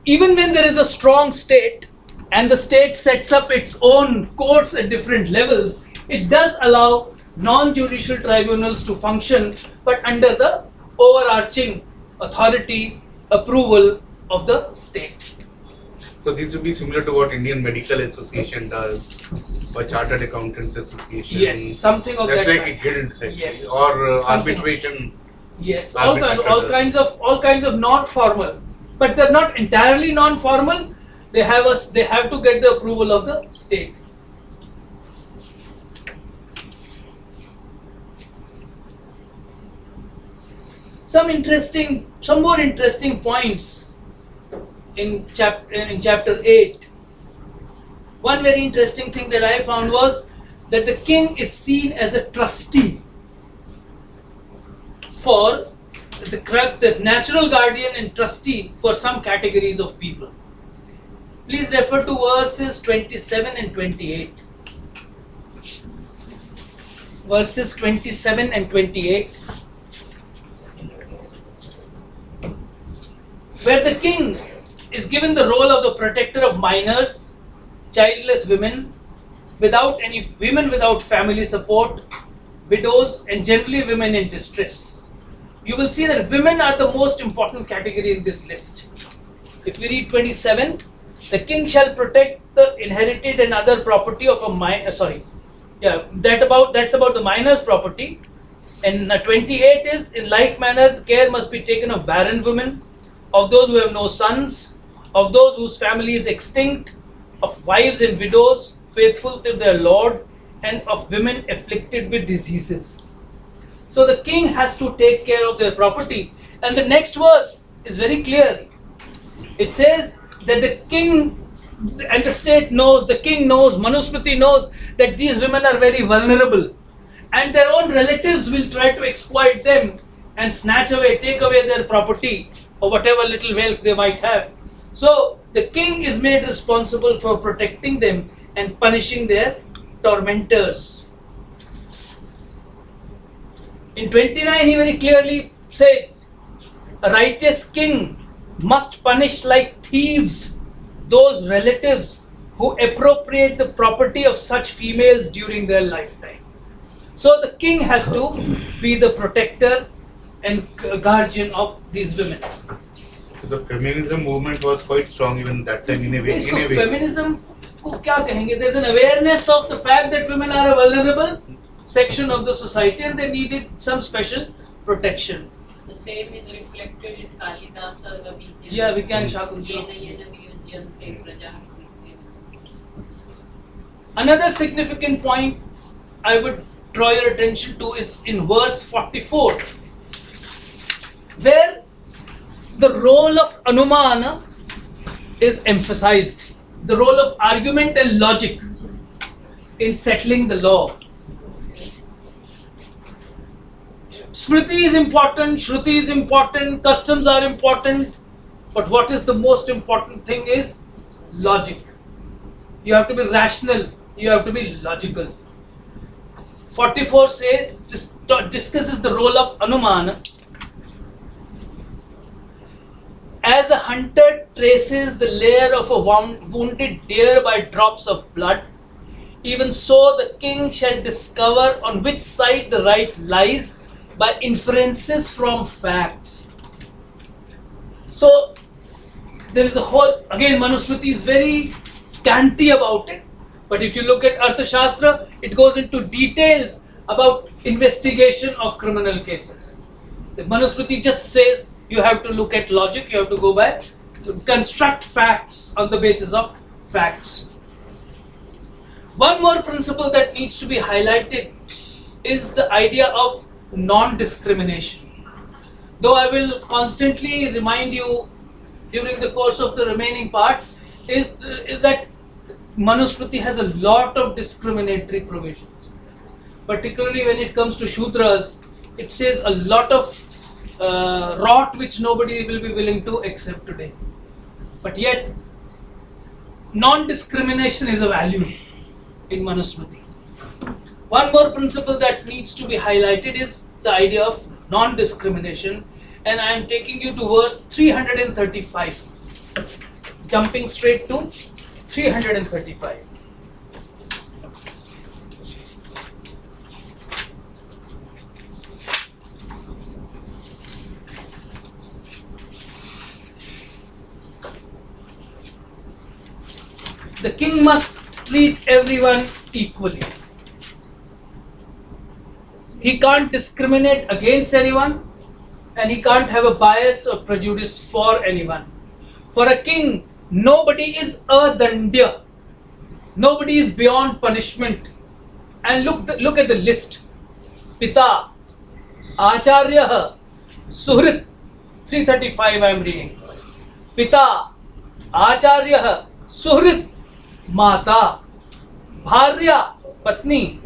even when there is a strong state and the state sets up its own courts at different levels, it does allow non-judicial tribunals to function, but under the overarching authority, approval of the state. So this would be similar to what Indian Medical Association does, or Chartered Accountants Association. Yes, something of that's that like kind. a guild, actually. Yes, or something. arbitration. Yes, Arbitrator all kinds of non-formal, but they're not entirely non-formal. They have to get the approval of the state. Some more interesting points in chapter 8. One very interesting thing that I found was that the king is seen as a trustee for the natural guardian and trustee for some categories of people. Please refer to verses 27 and 28. Verses 27 and 28. Where the king is given the role of the protector of minors, childless women, women without family support, widows, and generally women in distress. You will see that women are the most important category in this list. If we read 27, the king shall protect the inherited and other property of a that's about the minor's property. And 28 is, in like manner, the care must be taken of barren women, of those who have no sons, of those whose family is extinct, of wives and widows faithful to their lord, and of women afflicted with diseases. So the king has to take care of their property. And the next verse is very clear. It says that the king and the state knows, the king knows, Manusmriti knows that these women are very vulnerable, and their own relatives will try to exploit them and take away their property or whatever little wealth they might have. So the king is made responsible for protecting them and punishing their tormentors. In 29, he very clearly says, a righteous king must punish like thieves those relatives who appropriate the property of such females during their lifetime. So the king has to be the protector and guardian of these women. So the feminism movement was quite strong even that time in a way. Feminism को क्या कहेंगे? There's an awareness of the fact that women are a vulnerable section of the society and they needed some special protection. The same is reflected in Kalidasa's Abhijnan. Yeah, we can Shakun. Another significant point I would draw your attention to is in verse 44, where the role of Anumana is emphasized, the role of argument and logic in settling the law. Smriti is important, Shruti is important, customs are important, but what is the most important thing is logic. You have to be rational you have to be logical. 44 says, discusses the role of Anumana. As a hunter traces the lair of a wounded deer by drops of blood, even so the king shall discover on which side the right lies by inferences from facts. So there is a whole, again Manusmriti is very scanty about it, but if you look at Arthashastra, it goes into details about investigation of criminal cases. The Manusmriti just says you have to look at logic, you have to go by, construct facts on the basis of facts. One more principle that needs to be highlighted is the idea of non-discrimination. Though I will constantly remind you during the course of the remaining part, is that Manusmriti has a lot of discriminatory provisions. Particularly when it comes to Shudras, it says a lot of rot which nobody will be willing to accept today. But yet, non-discrimination is a value in Manusmriti. One more principle that needs to be highlighted is the idea of non-discrimination, and I am taking you to verse 335. Jumping straight to 335. The king must treat everyone equally. He can't discriminate against anyone, and he can't have a bias or prejudice for anyone. For a king, nobody is a dandya. Nobody is beyond punishment. And look at the list. Pita, Acharya, Suhrit, 335 I am reading. Pita, Acharya, Suhrit, Mata, Bharya, Patni,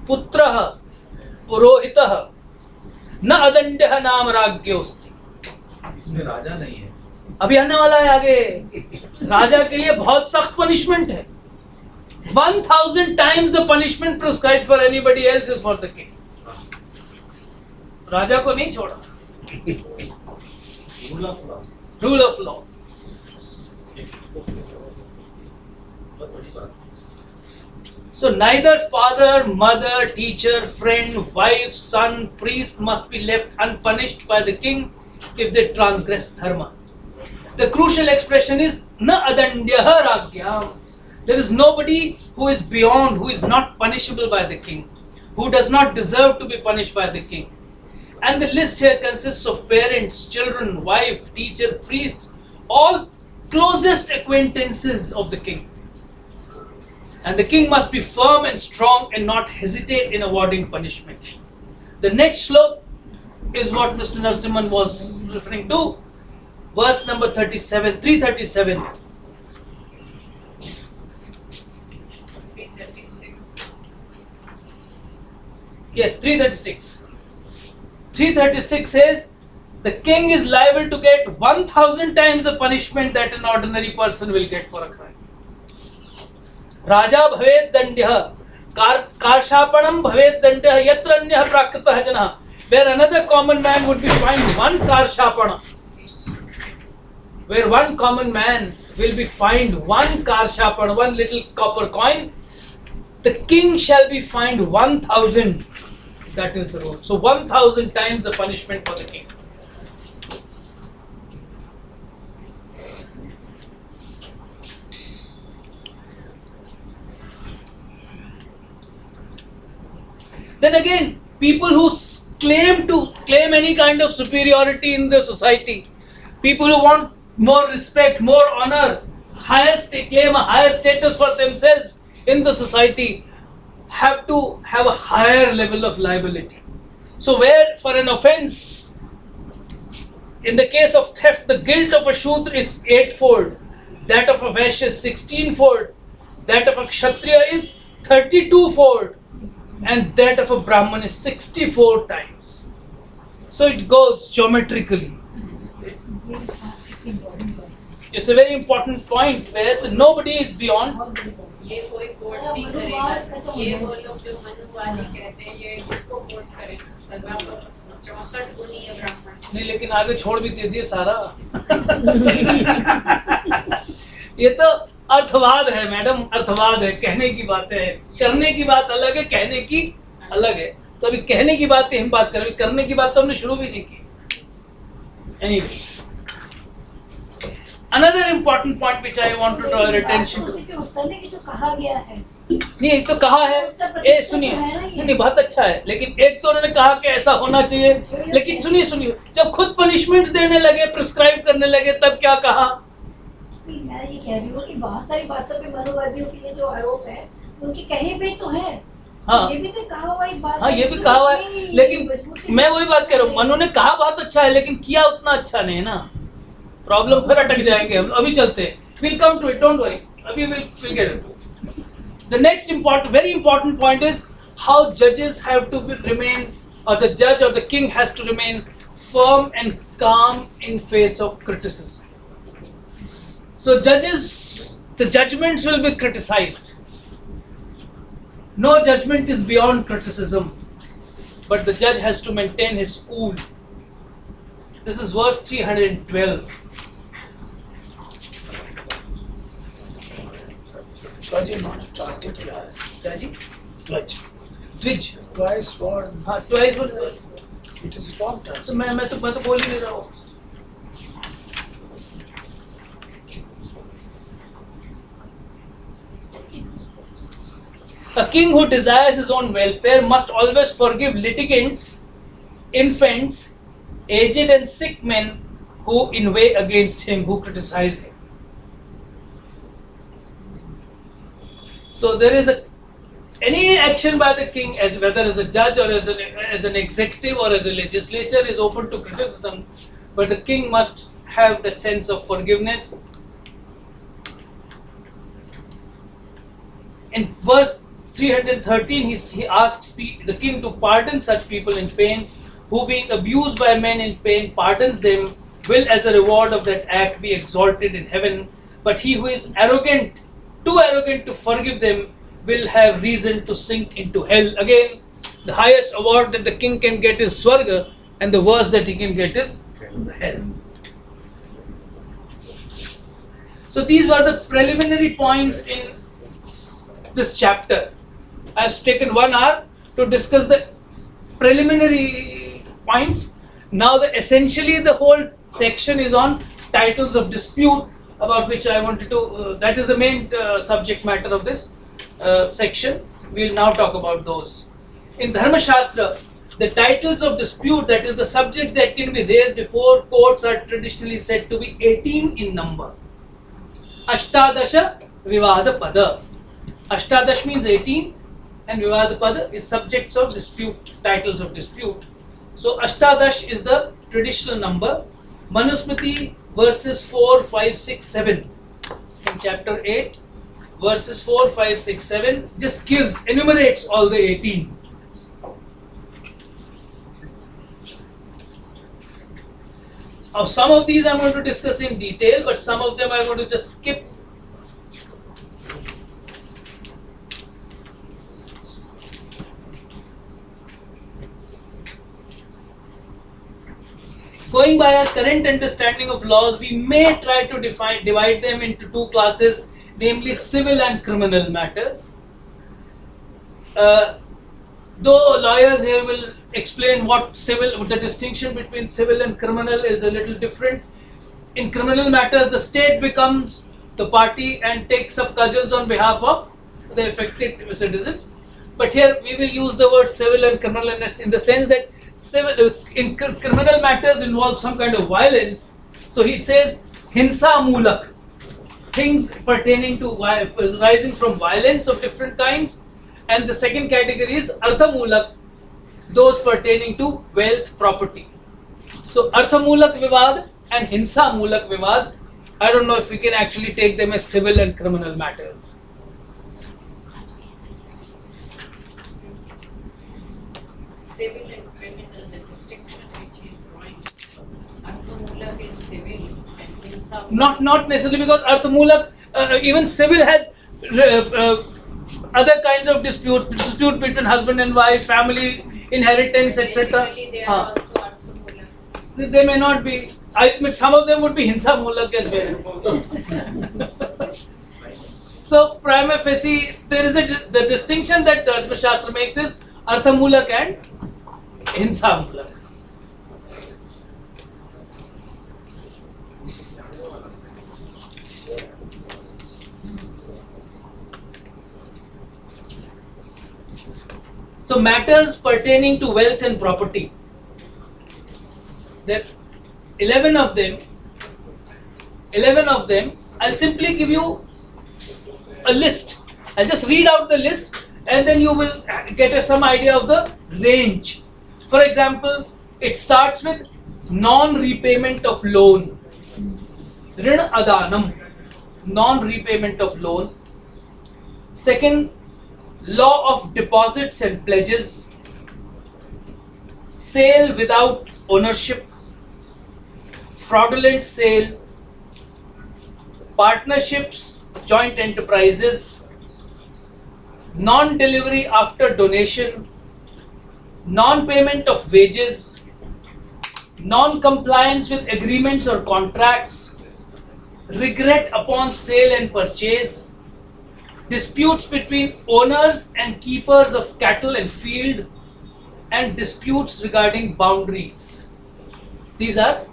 Putra, Purohita, Na Adandya Naam Ragyosti. इसमें राजा नहीं है. अभी आने वाला है आगे. राजा के लिए बहुत सख्त पनिशमेंट है. 1000 times the punishment prescribed for anybody else is for the king. राजा को नहीं छोड़ा. Rule of law. So neither father, mother, teacher, friend, wife, son, priest must be left unpunished by the king if they transgress dharma. The crucial expression is na adandyaha ragyam. There is nobody who is beyond, who is not punishable by the king, who does not deserve to be punished by the king. And the list here consists of parents, children, wife, teacher, priests, all closest acquaintances of the king. And the king must be firm and strong and not hesitate in awarding punishment. The next slok is what Mr. Narasimhan was referring to. Verse number 37, 337. 336. Yes, 336. 336 says, the king is liable to get 1000 times the punishment that an ordinary person will get for a crime. Raja bhavet dandya, karshapanam bhavet dandya, yatra anyah prakritah janah. Where another common man would be fined one karshapana. Where one common man will be fined one karshapana, one little copper coin, the king shall be fined 1000. That is the rule. So 1000 times the punishment for the king. Then again, people who claim any kind of superiority in the society, people who want more respect, more honor, claim a higher status for themselves in the society, have to have a higher level of liability. So where for an offense, in the case of theft, the guilt of a Shudra is 8-fold, that of a Vaishya is 16-fold, that of a Kshatriya is 32-fold, and that of a Brahman is 64 times. So it goes geometrically. It's a very important point where nobody is beyond. ये कोई court नहीं करेगा, ये वो लोग जो मनुवादी कहते हैं ये किसको कोर्ट करें, सजा तो 64 गुनी है ब्राह्मण। नहीं, लेकिन आगे छोड़ भी दे दिए सारा। ये तो अर्थवाद है मैडम, अर्थवाद है, कहने की बात है, करने की बात अलग है, कहने की अलग है। तो अभी कहने की बात हम बात करेंगे, करने की बात तो हमने शुरू भी नहीं की। Anyway, another important point which I want to draw your attention to. उसी पे उत्तर है कि जो कहा गया है। नहीं, एक तो कहा है, ए सुनिए, नहीं बहुत अच्छा है, लेकिन एक तो उन्होंने कहा कि ऐसा होना चाहिए, लेकिन सुनिए, जब खुद पनिशमेंट देने लगे, प्रिस्क्राइब करने लगे, तब क्या कहा? मैं ये कह रही हूँ कि बहुत सारी बातों पे मनुवादियों के लिए जो आरोप है उनके कहे पे तो है। हाँ, ये भी तो कहा हुआ एक बात हाँ, ये भी कहा हुआ है, लेकिन मैं वही बात कह रहा हूँ, मनु ने कहा बहुत अच्छा है, लेकिन किया उतना अच्छा नहीं है ना। प्रॉब्लम फिर अटक जाएंगे हम, अभी चलते हैं, we'll come to it, don't worry, अभी we'll get into it. The next very important point is how judges have to remain, or the judge or the king has to remain firm and calm in face of criticism. So judges, the judgments will be criticized. No judgment is beyond criticism, but the judge has to maintain his cool. This is verse 312. Twaj translate क्या है? क्या जी? Twaj. Twitch. Twice word. हाँ, twice word. It is wrong translation. So मैं तो बोल ही नहीं रहा हूँ. A king who desires his own welfare must always forgive litigants, infants, aged and sick men who inveigh against him, who criticize him. So there is any action by the king, as whether as a judge or as an executive or as a legislature, is open to criticism, but the king must have that sense of forgiveness. In verse 313, he asks the king to pardon such people in pain, who being abused by men in pain pardons them, will as a reward of that act be exalted in heaven. But he who is arrogant, too arrogant to forgive them, will have reason to sink into hell. Again, the highest award that the king can get is Swarga, and the worst that he can get is hell. So these were the preliminary points in this chapter. I have taken 1 hour to discuss the preliminary points. Now essentially the whole section is on titles of dispute, about which I wanted to, that is the main subject matter of this section. We will now talk about those. In Dharma Shastra, the titles of dispute, that is the subjects that can be raised before courts, are traditionally said to be 18 in number. Ashtadasha Vivada Pada. Ashtadash means 18 and Vivada Pada is subjects of dispute, titles of dispute. So Ashtadash is the traditional number. Manusmriti verses 4, 5, 6, 7 in chapter 8, verses 4, 5, 6, 7 just enumerates all the 18. Now some of these I am going to discuss in detail, but some of them I am going to just skip. Going by our current understanding of laws, we may try to divide them into 2 classes, namely civil and criminal matters. Though lawyers here will explain what the distinction between civil and criminal is a little different. In criminal matters, the state becomes the party and takes up cudgels on behalf of the affected citizens. But here we will use the word civil and criminal in the sense that criminal matters involve some kind of violence. So it says hinsa mulak, things pertaining to rising from violence of different kinds, and the second category is artha mulak, those pertaining to wealth, property. So artha mulak vivad and hinsa mulak vivad, I don't know if we can actually take them as civil and criminal matters. Civil and criminal, the distinction which is drawing. Arthamulak is civil and Hinsa. Not necessarily, because Arthamulak, even civil has other kinds of dispute between husband and wife, family, inheritance, etc. Basically, they are also Arthamulak. They may not be. Some of them would be Hinsa Mulak as well. So prima facie, there is the distinction that Dharma Shastra makes is Arthamulak and Hinsa Mulak. So matters pertaining to wealth and property. There are 11 of them. 11 of them. I'll simply give you a list. I'll just read out the list and then you will get some idea of the range. For example, it starts with non-repayment of loan. Rin adanam. Non-repayment of loan. Second, law of deposits and pledges. Sale without ownership. Fraudulent sale. Partnerships, joint enterprises. Non-delivery after donation. Non-payment of wages. Non-compliance with agreements or contracts. Regret upon sale and purchase. Disputes between owners and keepers of cattle and field, and disputes regarding boundaries. These are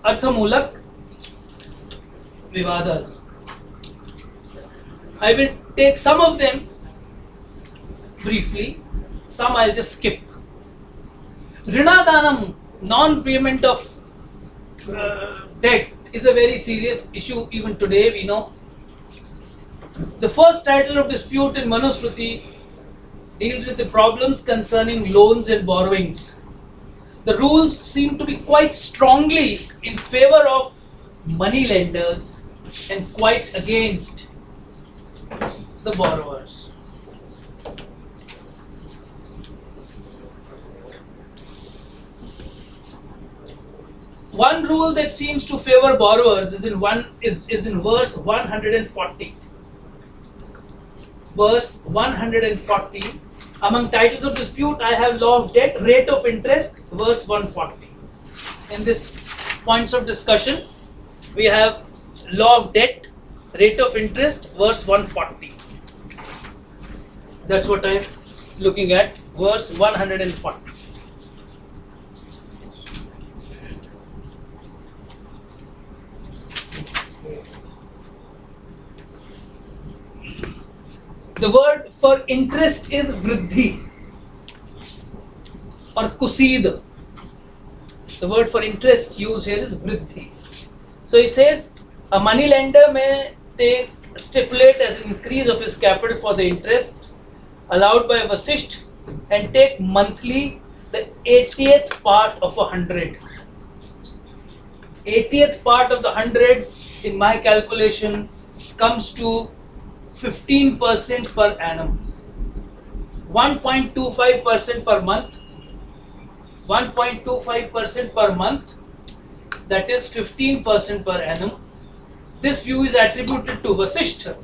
Arthamulak Vivadas. I will take some of them briefly, some I'll just skip. Rinadanam, non-payment of debt, is a very serious issue even today, we know. The first title of dispute in Manusmriti deals with the problems concerning loans and borrowings. The rules seem to be quite strongly in favor of money lenders and quite against the borrowers. One rule that seems to favor borrowers is in verse 140. Verse 140. Among titles of dispute, I have law of debt, rate of interest, verse 140. In this points of discussion, we have law of debt, rate of interest, verse 140. That's what I'm looking at, verse 140. The word for interest is vriddhi or kusid. The word for interest used here is vriddhi. So he says a money lender may stipulate as an increase of his capital for the interest allowed by Vasisht and take monthly the 80th part of 100. 80th part of the 100 in my calculation comes to 15% per annum, 1.25% per month, 1.25% per month, that is 15% per annum. This view is attributed to Vasishtha,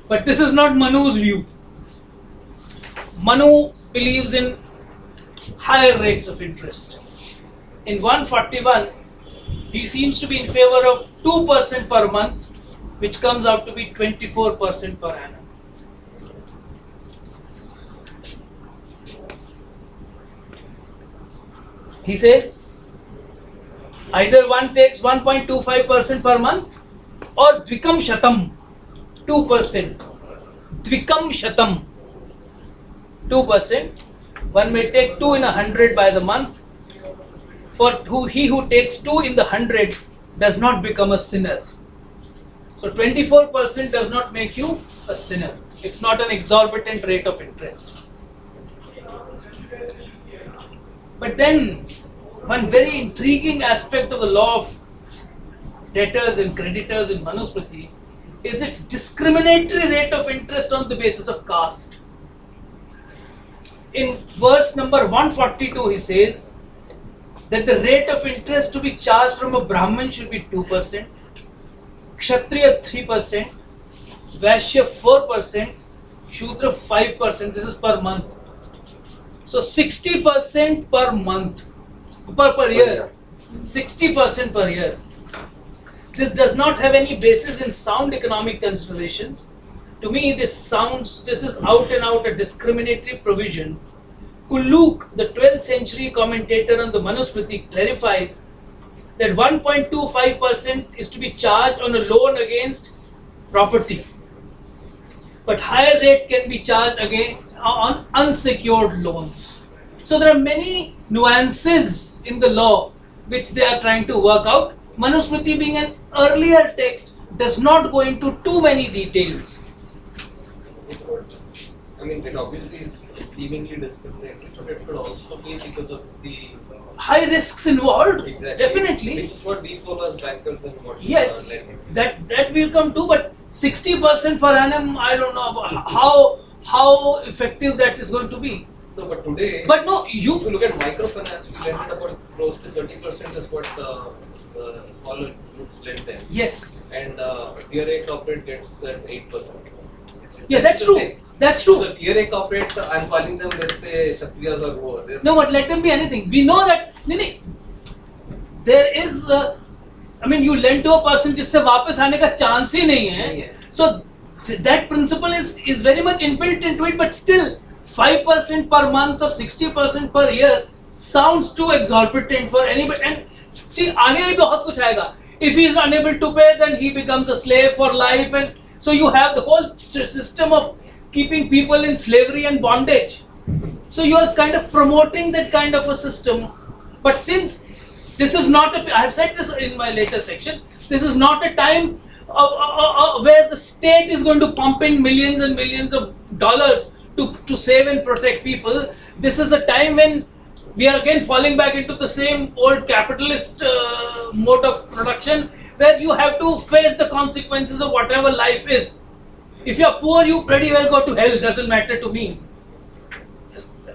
but this is not Manu's view. Manu believes in higher rates of interest. In 141, he seems to be in favor of 2% per month, which comes out to be 24% per annum. He says either one takes 1.25% per month or dvikam shatam, 2%. Dvikam shatam, 2%. One may take 2 in 100 by the month. For he who takes 2 in the 100 does not become a sinner. So 24% does not make you a sinner. It's not an exorbitant rate of interest. But then, one very intriguing aspect of the law of debtors and creditors in Manusmriti is its discriminatory rate of interest on the basis of caste. In verse number 142, he says that the rate of interest to be charged from a Brahmin should be 2%, Kshatriya 3%, Vaishya 4%, Shudra 5%. This is per month. So 60% per month, per year. 60% per year. This does not have any basis in sound economic considerations. To me, this is out and out a discriminatory provision. Kulluk, the 12th century commentator on the Manusmriti, clarifies that 1.25% is to be charged on a loan against property. But higher rate can be charged again on unsecured loans. So there are many nuances in the law which they are trying to work out. Manusmriti, being an earlier text, does not go into too many details. I mean, it obviously is seemingly discriminatory, but it could also be because of the High risks involved, exactly, definitely. which is what we follow as bankers and what Yes, lending. that will come too. But 60% per annum, I don't know about how effective that is going to be. No, but today, But no, if you look at microfinance, we lend at about close to 30% is what smaller groups lend them, yes, and tier A corporate gets at 8%. yeah, that's true. That's So true. the tier A corporate, I'm calling them, let's say, Kshatriyas or whoever. They're- No, but let them be anything. We know that there is. I mean, you lend to a person जिससे वापस आने का chance ही नहीं है. So that principle is very much inbuilt into it. But still, 5% per month or 60% per year sounds too exorbitant for anybody. And see, आगे भी बहुत कुछ आएगा. If he is unable to pay, then he becomes a slave for life, and so you have the whole system of keeping people in slavery and bondage. So you are kind of promoting that kind of a system. But since this is not I have said this in my later section, this is not a time where the state is going to pump in millions and millions of dollars to save and protect people. This is a time when we are again falling back into the same old capitalist mode of production, where you have to face the consequences of whatever life is. If you are poor, you pretty well go to hell, doesn't matter to me.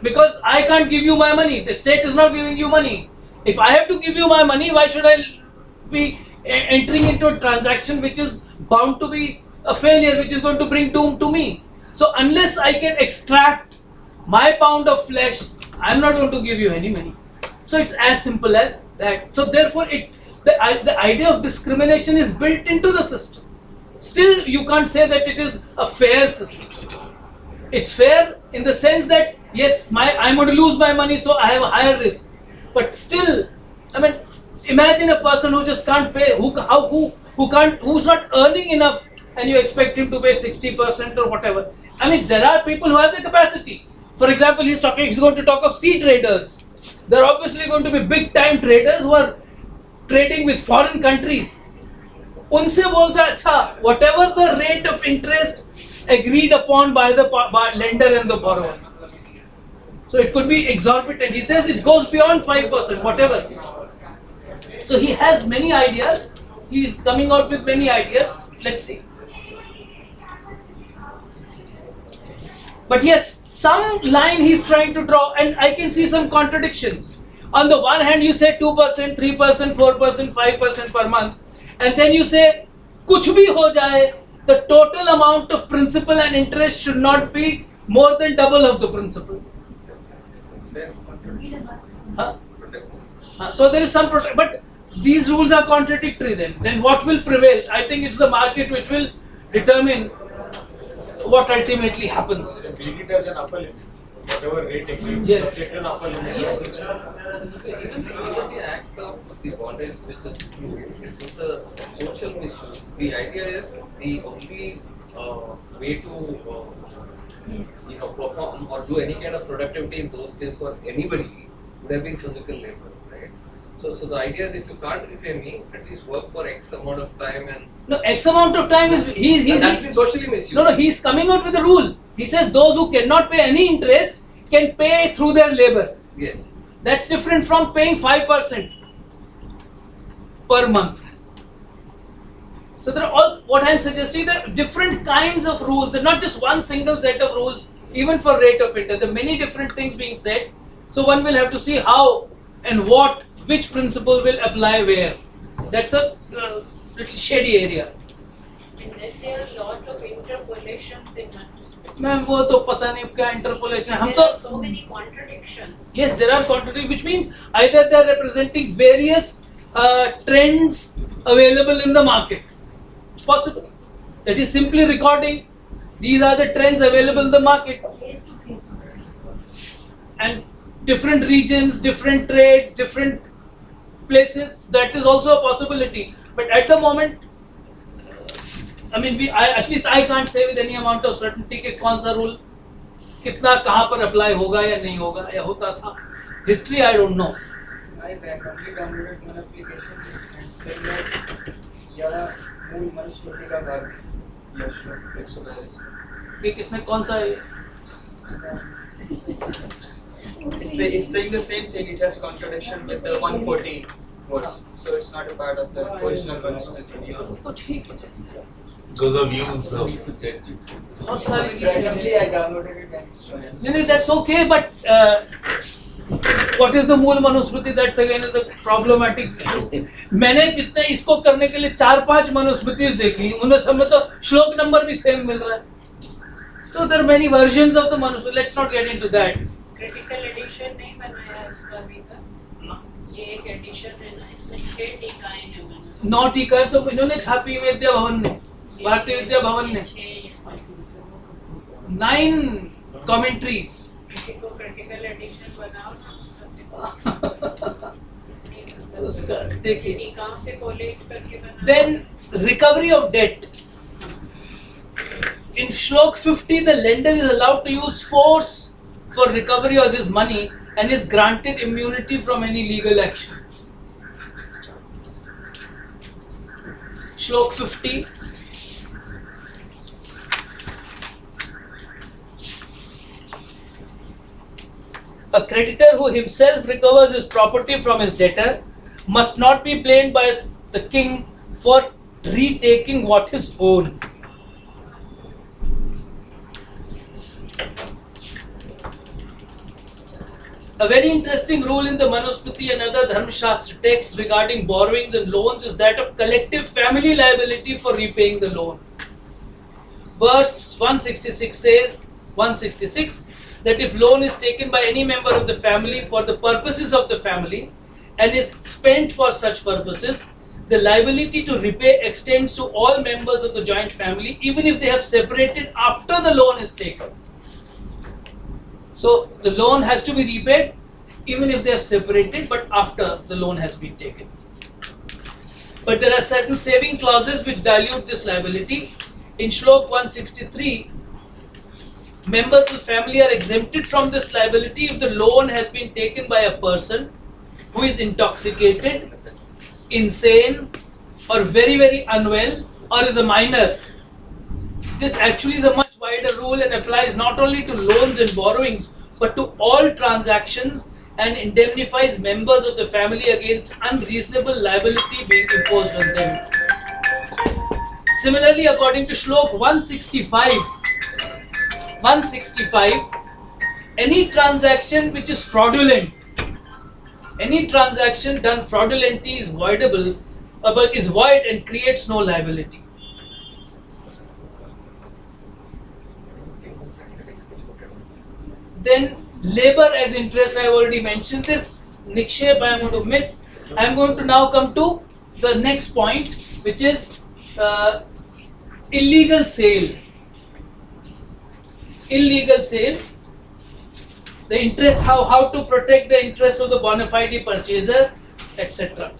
Because I can't give you my money, the state is not giving you money. If I have to give you my money, why should I be entering into a transaction which is bound to be a failure, which is going to bring doom to me? So unless I can extract my pound of flesh, I'm not going to give you any money. So it's as simple as that. So therefore, the idea of discrimination is built into the system. Still, you can't say that it is a fair system. It's fair in the sense that yes, I'm going to lose my money, so I have a higher risk. But still, I mean, imagine a person who just can't pay, who's not earning enough, and you expect him to pay 60% or whatever. I mean, there are people who have the capacity. For example, he's going to talk of sea traders. There are obviously going to be big time traders who are trading with foreign countries. उनसे बोलता है अच्छा, whatever the rate of interest agreed upon by the lender and the borrower. So it could be exorbitant. He says it goes beyond 5%, whatever. So he has many ideas. He is coming out with many ideas. Let's see. But yes, some line he's trying to draw, and I can see some contradictions. On the one hand, you say 2%, 3%, 4%, 5% per month, and then you say, kuch bhi ho jaye, the total amount of principal and interest should not be more than double of the principal. It's fair. Huh? So there is some but these rules are contradictory then. Then what will prevail? I think it's the market which will determine what ultimately happens. Treat it as an upper limit. Whatever rate agreed, Yes. take an upper limit. Yes. Even the act of the bondage, which is true, it is a social issue. The idea is the only way to Yes. perform or do any kind of productivity in those days for anybody would have been physical labor, right? So the idea is, if you can't repay me, at least work for X amount of time, and No, X amount of time is that's been socially misused. No, he's coming out with a rule. He says those who cannot pay any interest can pay through their labor. Yes. That's different from paying 5% per month. So there are all, what I'm suggesting, there are different kinds of rules. There's not just one single set of rules, even for rate of interest. There are many different things being said. So one will have to see how and which principle will apply where. That's a little shady area. And then there are a lot of interpolations in Manusmriti. Ma'am वो तो पता नहीं क्या interpolation हम There तो are so many contradictions. yes there are contradictions which means either they are representing various trends available in the market. It's possible that is simply recording these are the trends available in the market Face to face. and different regions, different trades, different places, that is also a possibility. But at the moment I mean at least I can't say with any amount of certainty कि कौन सा rule कितना कहाँ पर apply होगा या नहीं होगा या होता था. History I don't know. I randomly downloaded one application and said that यह मूल मनुस्मृति का भाग है यह श्लोक 142. ये किसने कौन सा है? It's saying the same thing. It has contradiction with the 140 verse, so it's not a part of the original Manusmriti. तो ठीक है. Because of use of ChatGPT. बहुत सारी चीजें Randomly, I downloaded it and it's running. नहीं that's okay but what is the मूल Manusmriti? That's again is a problematic issue. मैंने जितने इसको करने के लिए 4-5 मनुस्मृति देखी उनमें सब में तो श्लोक नंबर भी सेम मिल रहा है. So there are many versions of the Manusmriti. Let's not get into that. Critical edition नहीं बनाया इसका अभी तक. ये एक एडिशन है ना, इसमें 6 टीकाएं हैं मनुस्मृति. 9 टीका तो इन्होंने छापी विद्या भवन ने, भारतीय विद्या भवन ने. 9 commentaries. किसी को critical edition बनाओ ना. उसका देखिए. टीकाओं से कोलेट करके बनाओ. Then recovery of debt. In Shlok 50, the lender is allowed to use force for recovery of his money and is granted immunity from any legal action. Shlok 50. A creditor who himself recovers his property from his debtor must not be blamed by the king for retaking what is own. A very interesting rule in the Manusmriti and other Dharmashastra texts regarding borrowings and loans is that of collective family liability for repaying the loan. Verse 166 says, 166, that if loan is taken by any member of the family for the purposes of the family and is spent for such purposes, the liability to repay extends to all members of the joint family, even if they have separated after the loan is taken. So the loan has to be repaid even if they have separated, but after the loan has been taken. But there are certain saving clauses which dilute this liability. In Shlok 163, members of the family are exempted from this liability if the loan has been taken by a person who is intoxicated, insane, or very unwell, or is a minor. This actually is a much wider rule and applies not only to loans and borrowings but to all transactions and indemnifies members of the family against unreasonable liability being imposed on them. Similarly, according to Shlok 165, any transaction which is fraudulent, any transaction done fraudulently is voidable, but is void and creates no liability. Then labor as interest, I have already mentioned this. Nikshep I am going to miss. I am going to now come to the next point, which is illegal sale. Illegal sale. The interest, how to protect the interest of the bona fide purchaser, etc.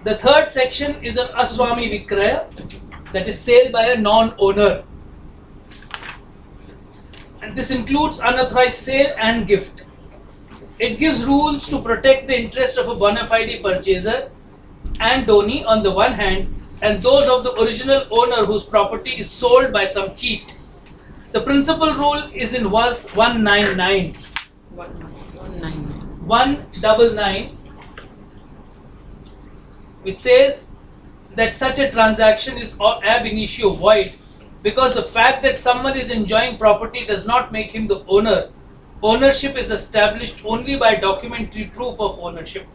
The third section is an Aswami Vikraya, that is sale by a non-owner. And this includes unauthorized sale and gift. It gives rules to protect the interest of a bona fide purchaser and donee on the one hand, and those of the original owner whose property is sold by some cheat. The principal rule is in verse 199. 199, which says that such a transaction is ab initio void, because the fact that someone is enjoying property does not make him the owner. Ownership is established only by documentary proof of ownership.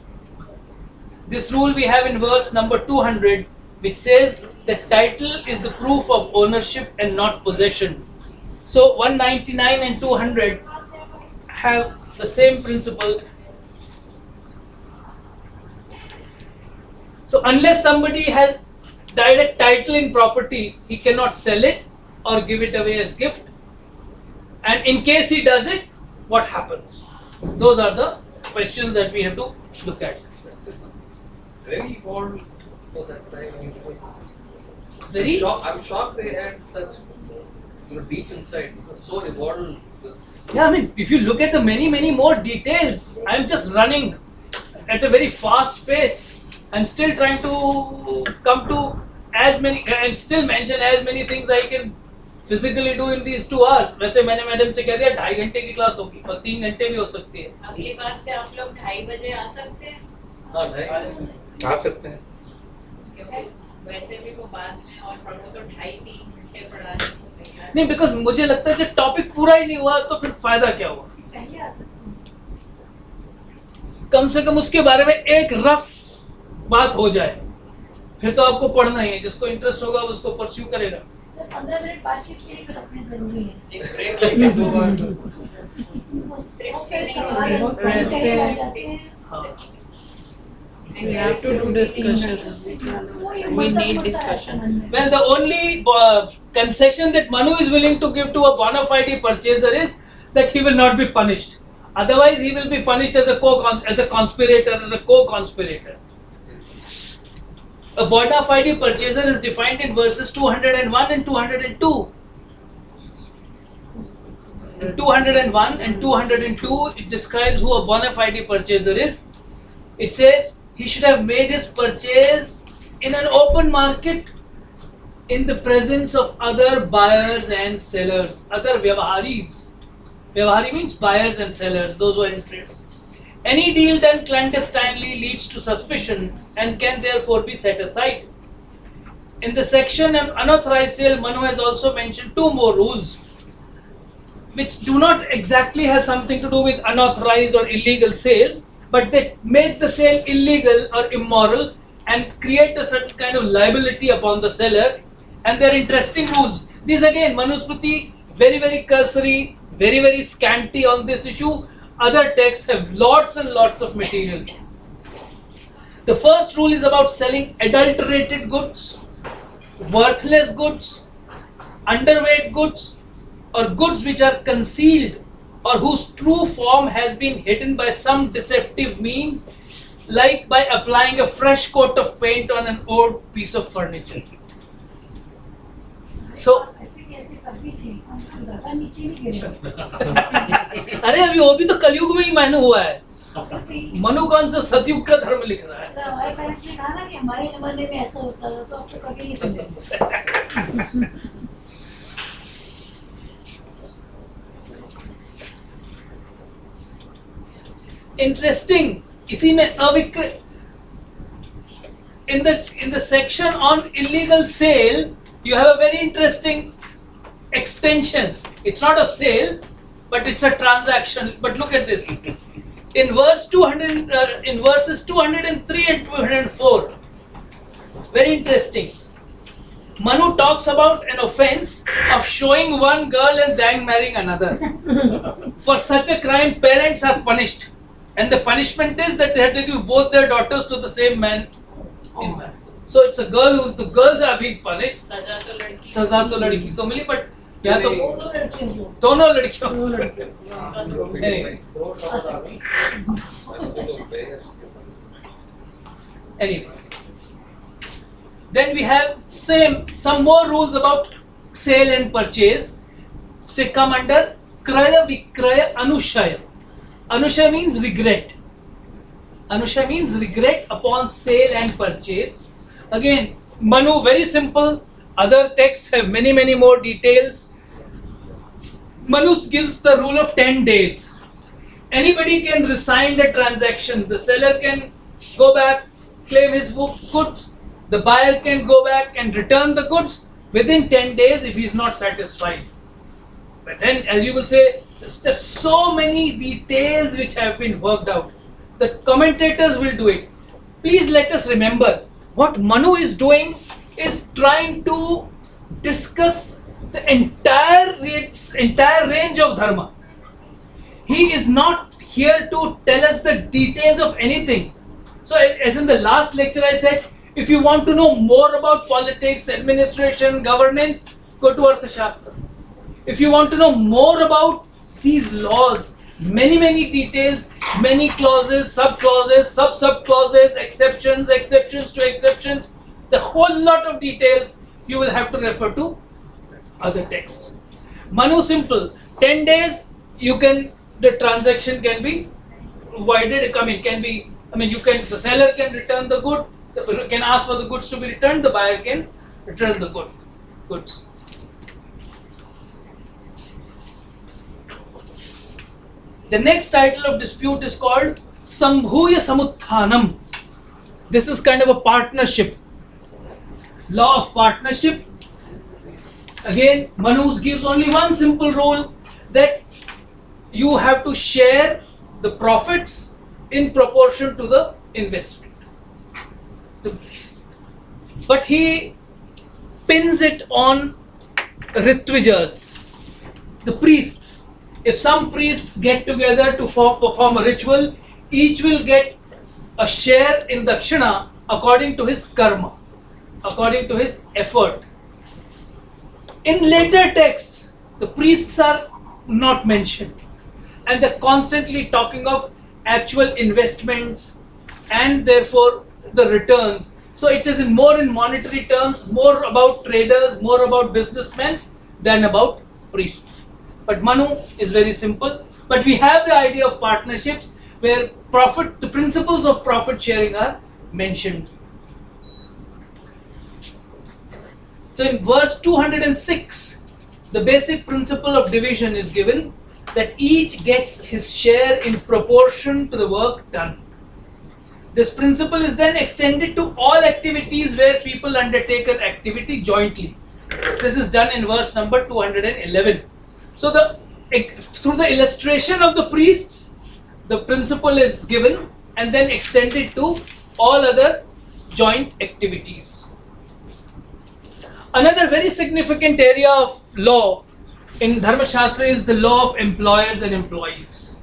This rule we have in verse number 200, which says that title is the proof of ownership and not possession. So 199 and 200 have the same principle. So unless somebody has direct title in property, he cannot sell it or give it away as gift. And in case he does it, what happens? Those are the questions that we have to look at. This is very evolved for that time. I mean, it was Very I'm shocked they had such deep insight. This is so evolved. This Yeah, I mean, if you look at the many more details, I'm just running at a very fast pace. I'm still trying to come to as many and still mention as many things I can physically do in these 2 hours. वैसे मैंने madam से कह दिया 2.5 घंटे की class होगी और 3 घंटे भी हो सकती है. अगली बार से आप लोग 2:30 बजे आ सकते हैं हाँ नहीं आ सकते हैं. क्योंकि वैसे भी वो बाद में और पढ़ो तो 2.5-3 घंटे पढ़ाने को तैयार नहीं, बिकॉज मुझे लगता है जब टॉपिक पूरा ही नहीं हुआ तो फिर फायदा क्या हुआ. पहले आ सकते हैं। कम से कम उसके बारे में एक रफ बात हो जाए, फिर तो आपको पढ़ना ही है. जिसको इंटरेस्ट होगा उसको परस्यू करेगा. सर 15 मिनट बातचीत के लिए भी रखने जरूरी है। एक ब्रेक लेके 2 बार वो फिर सवाल सही कहे रह जाते हैं। हाँ. We have to do discussion. We need discussion. Well, the only concession that Manu is willing to give to a bona fide purchaser is that he will not be punished. Otherwise, he will be punished as a conspirator or a co-conspirator. A bona fide purchaser is defined in verses 201 and 202. In 201 and 202, it describes who a bona fide purchaser is. It says he should have made his purchase in an open market in the presence of other buyers and sellers, other vyavaharis. Vyavahari means buyers and sellers, those who are in trade. Any deal done clandestinely leads to suspicion and can therefore be set aside. In the section on unauthorized sale, Manu has also mentioned 2 more rules which do not exactly have something to do with unauthorized or illegal sale, but they make the sale illegal or immoral and create a certain kind of liability upon the seller, and they are interesting rules. These again, Manusmriti, very cursory, very scanty on this issue. Other texts have lots and lots of material. The first rule is about selling adulterated goods, worthless goods, underweight goods, or goods which are concealed or whose true form has been hidden by some deceptive means, like by applying a fresh coat of paint on an old piece of furniture. So, ऐसे कैसे कर भी थे, हम ज़्यादा नीचे नहीं गिरे। अरे अभी वो भी तो कलयुग में ही मायने हुआ है. फिर मनु कौन सा सतयुग का धर्म लिख रहा है. अगर हमारे पेरेंट्स ने कहा ना कि हमारे जमाने में ऐसा होता था, तो अब तो कभी नहीं सुनते। Interesting. इसी में अविक्र in the section on illegal sale, you have a very interesting extension. It's not a sale, but it's a transaction. But look at this. In verses 203 and 204, very interesting. Manu talks about an offense of showing one girl and then marrying another. For such a crime, parents are punished, and the punishment is that they have to give both their daughters to the same man in marriage. So it's a girl who the girls are being punished. सजा तो लड़की सजा तो लड़की को मिली, but या तो वो दो लड़कियों को। दोनों लड़कियों को. Anyway, then we have some more rules about sale and purchase. They come under Kraya Vikraya Anushaya. Anushaya means regret. Anushaya means regret upon sale and purchase. Again, Manu, very simple. Other texts have many more details. Manu gives the rule of 10 days. Anybody can resign a transaction. The seller can go back, claim his goods. The buyer can go back and return the goods within 10 days if he is not satisfied. But then, as you will say, there's so many details which have been worked out. The commentators will do it. Please let us remember what Manu is doing is trying to discuss the entire range of dharma. He is not here to tell us the details of anything. So as in the last lecture I said, if you want to know more about politics, administration, governance, go to Arthashastra. If you want to know more about these laws, many details, many clauses, sub-clauses, sub-sub-clauses, exceptions to exceptions, the whole lot of details, you will have to refer to other texts. Manu simple, 10 days the transaction can be voided, the seller can return the good, can ask for the goods to be returned, the buyer can return the goods. The next title of dispute is called Sambhuya Samuthanam. This is kind of a partnership. Law of partnership. Again, Manu gives only one simple rule, that you have to share the profits in proportion to the investment. Simple. But he pins it on Ritvijas, the priests. If some priests get together to perform a ritual, each will get a share in dakshina according to his karma, according to his effort. In later texts, the priests are not mentioned, and they're constantly talking of actual investments and therefore the returns. So it is more in monetary terms, more about traders, more about businessmen than about priests. But Manu is very simple. But we have the idea of partnerships where the principles of profit sharing are mentioned. So in verse 206, the basic principle of division is given, that each gets his share in proportion to the work done. This principle is then extended to all activities where people undertake an activity jointly. This is done in verse number 211. So through the illustration of the priests, the principle is given and then extended to all other joint activities. Another very significant area of law in Dharma Shastra is the law of employers and employees.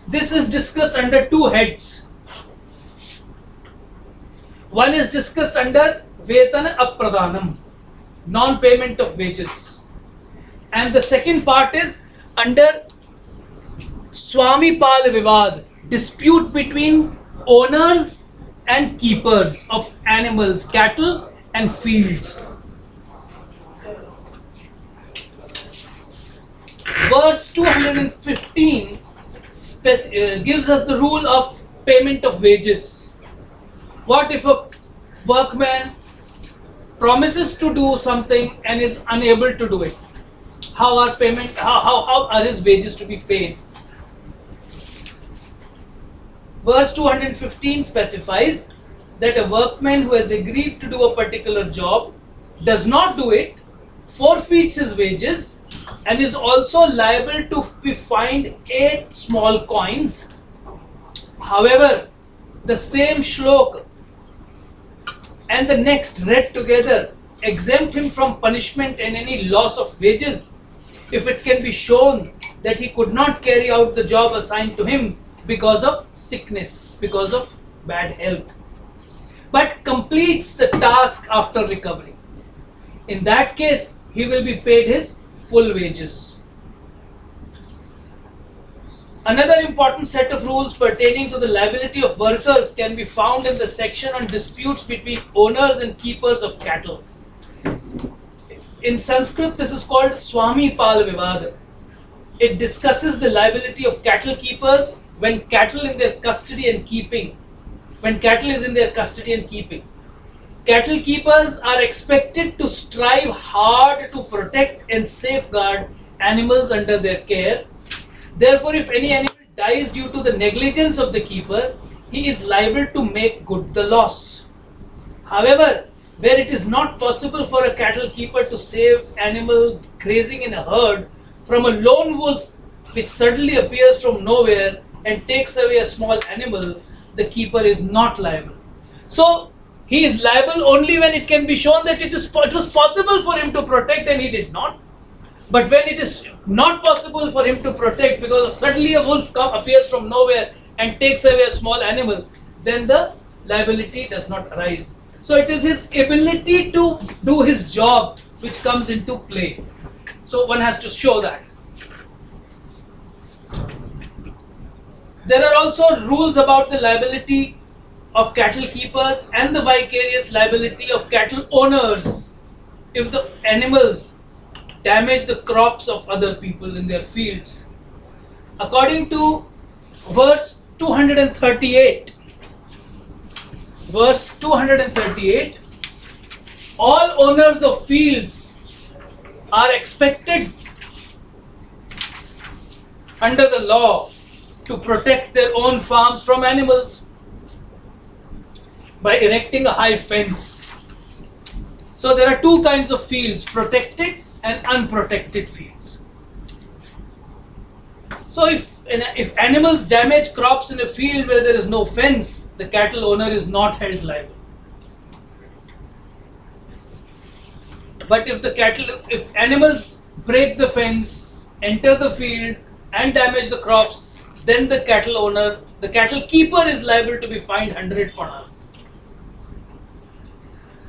This is discussed under two heads. One is discussed under Vetana Apradhanam, non-payment of wages. And the second part is under Swami Pal Vivad, dispute between owners and keepers of animals, cattle and fields. Verse 215 gives us the rule of payment of wages. What if a workman promises to do something and is unable to do it? How are his wages to be paid? Verse 215 specifies that a workman who has agreed to do a particular job, does not do it, forfeits his wages, and is also liable to be fined 8 small coins. However, the same shlok and the next read together exempt him from punishment and any loss of wages if it can be shown that he could not carry out the job assigned to him because of sickness, because of bad health, but completes the task after recovery. In that case, he will be paid his full wages. Another important set of rules pertaining to the liability of workers can be found in the section on disputes between owners and keepers of cattle. In Sanskrit, this is called Swami Pal Vivad. It discusses the liability of cattle keepers when cattle is in their custody and keeping. Cattle keepers are expected to strive hard to protect and safeguard animals under their care. Therefore, if any animal dies due to the negligence of the keeper, he is liable to make good the loss. However, where it is not possible for a cattle keeper to save animals grazing in a herd from a lone wolf which suddenly appears from nowhere and takes away a small animal, the keeper is not liable. So, He is liable only when it can be shown that it was possible for him to protect and he did not. But when it is not possible for him to protect because suddenly a wolf appears from nowhere and takes away a small animal, then the liability does not arise. So it is his ability to do his job which comes into play. So one has to show that. There are also rules about the liability of cattle keepers and the vicarious liability of cattle owners if the animals damage the crops of other people in their fields. According to verse 238, all owners of fields are expected under the law to protect their own farms from animals by erecting a high fence. So there are two kinds of fields, protected and unprotected fields. So if animals damage crops in a field where there is no fence, the cattle owner is not held liable. But if animals break the fence, enter the field and damage the crops, then the cattle keeper is liable to be fined 100 panas.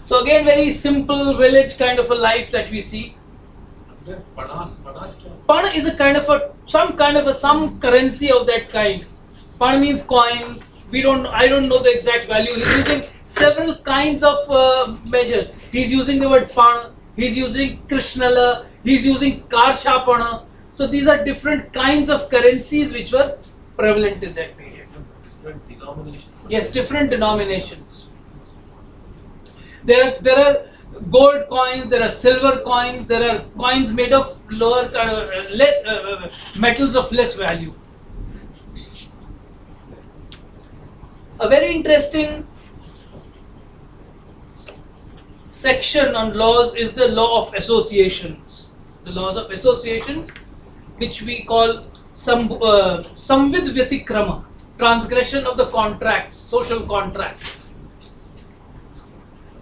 So again, very simple village kind of a life that we see. Pan is a kind of some currency of that kind. Pan means coin. I don't know the exact value. He's using several kinds of measures. He's using the word pan. He's using krishnala. He's using karshapana. So these are different kinds of currencies which were prevalent in that period. Different denominations. Yes, different denominations. There are gold coins, there are silver coins, there are coins made of metals of less value. A very interesting section on laws is the law of associations. The laws of associations, which we call samvid vyatikrama, transgression of the contract, social contract.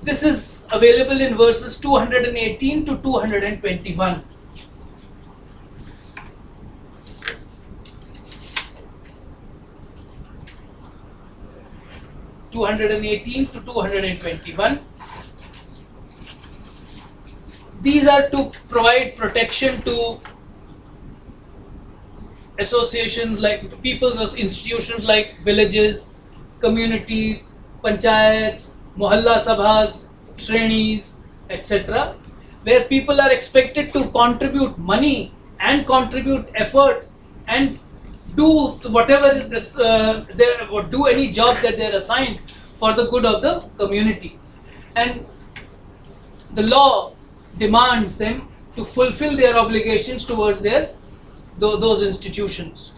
This is available in verses 218 to 221. To 221. These are to provide protection to associations like people's institutions like villages, communities, panchayats, mohalla sabhas, shrenis, etc., where people are expected to contribute money and contribute effort and do whatever is do any job that they are assigned for the good of the community. And the law demands them to fulfill their obligations towards those institutions.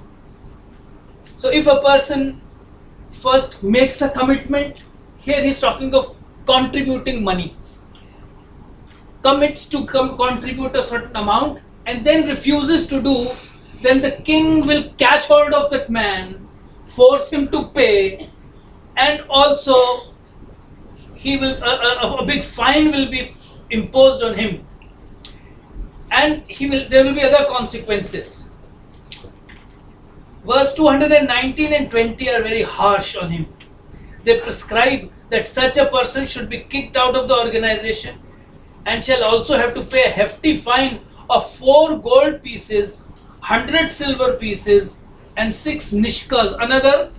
So if a person first makes a commitment, here he is talking of contributing money, commits to contribute a certain amount and then refuses to do, then the king will catch hold of that man, force him to pay, and also he will a big fine will be imposed on him, and there will be other consequences. Verse 219 and 20 are very harsh on him. They prescribe that such a person should be kicked out of the organization and shall also have to pay a hefty fine of 4 gold pieces, 100 silver pieces, and 6 nishkas, another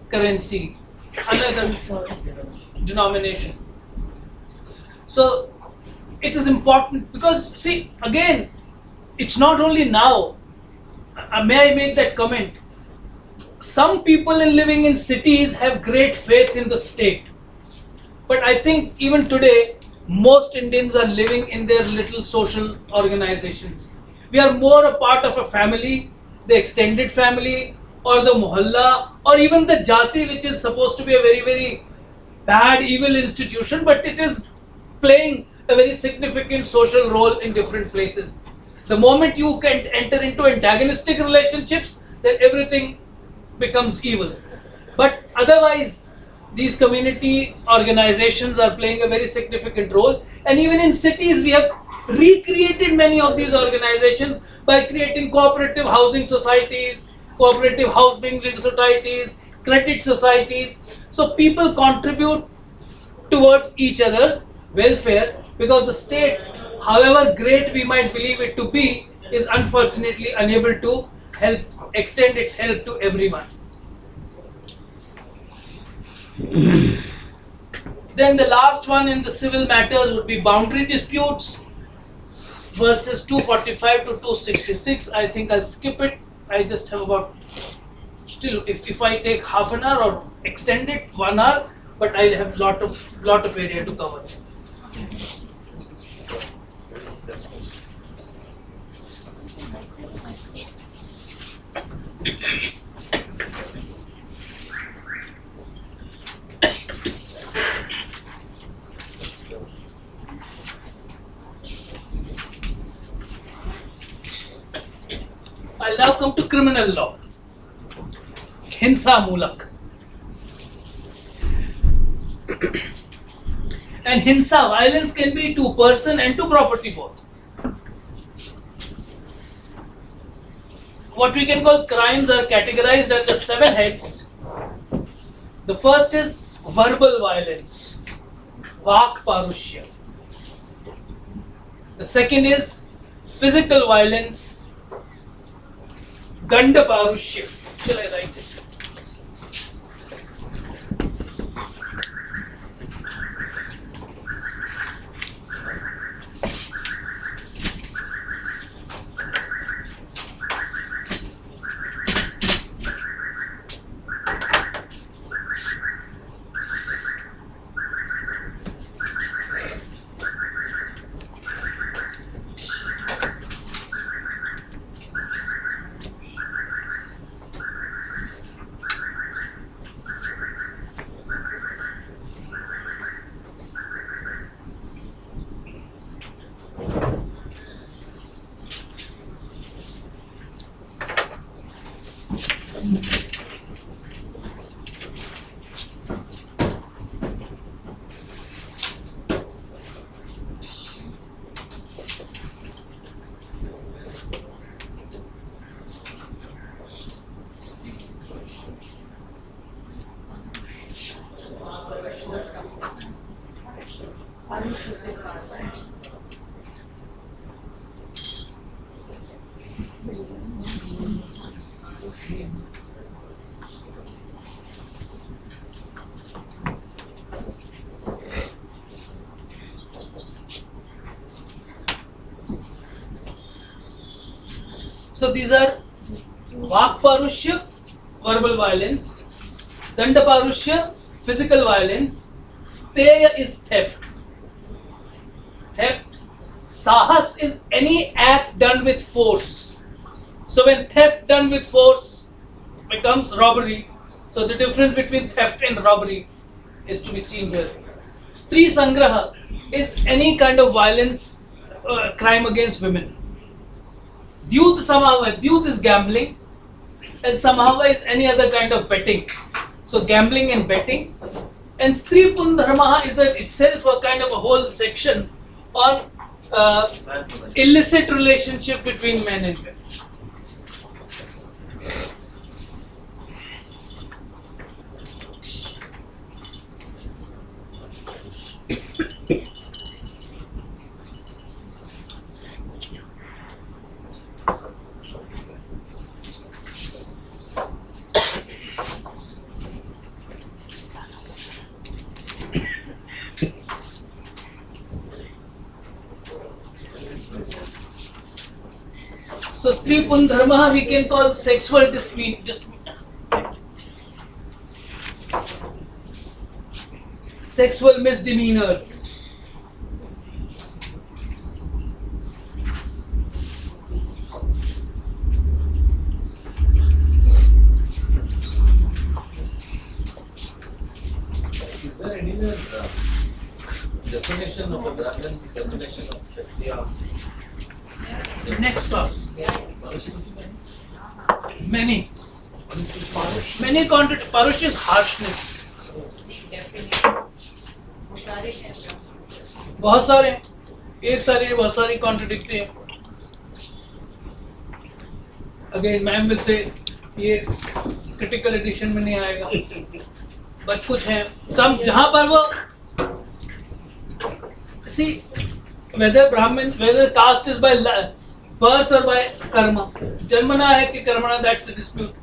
currency, another denomination. So it is important because, see, again, it's not only now. May I make that comment? Some people living in cities have great faith in the state. But I think even today, most Indians are living in their little social organizations. We are more a part of a family, the extended family, or the mohalla, or even the jati, which is supposed to be a very, very bad, evil institution, but it is playing a very significant social role in different places. The moment you can enter into antagonistic relationships, then everything becomes evil. But otherwise, these community organizations are playing a very significant role, and even in cities we have recreated many of these organizations by creating cooperative housing societies, cooperative house building societies, credit societies. So people contribute towards each other's welfare, because the state, however great we might believe it to be, is unfortunately unable to extend its help to everyone. Then the last one in the civil matters would be boundary disputes, verses 245 to 266. I think I'll skip it. I just have about, still if I take half an hour or extend it 1 hour, but I'll have lot of area to cover. I'll now come to criminal law. Hinsa Mulak. And hinsa, violence, can be to person and to property both. What we can call crimes are categorized under 7 heads. The first is verbal violence, Vak Parushya. The second is physical violence, Danda Parushya. Shall I write it? So these are Vak Parushya, verbal violence, Danda Parushya, physical violence, Steya is theft. Theft. Sahas is any act done with force. So when theft done with force becomes robbery, so the difference between theft and robbery is to be seen here. Stri Sangraha is any kind of violence, crime against women. Dyut Samava, Dyut is gambling, and Samava is any other kind of betting. So gambling and betting. And Stri Pundharmaha is itself a kind of a whole section on illicit relationship between men and women. So Stri Pundharmaha we can call sexual sexual misdemeanors. Is there anywhere definition of a Brahmin, definition of Kshatriya? The next class. Many. Parush is harshness. definition. वो सारे हैं ब्राह्मण। बहुत सारे हैं, एक सारे बहुत सारी कॉन्ट्रडिक्टरी है। अगेन मैम विल से ये क्रिटिकल एडिशन में नहीं आएगा, बट कुछ है सम जहां पर वो सी whether Brahmin, whether caste is by birth or by karma. Janmana है कि कर्मणा, that's the dispute.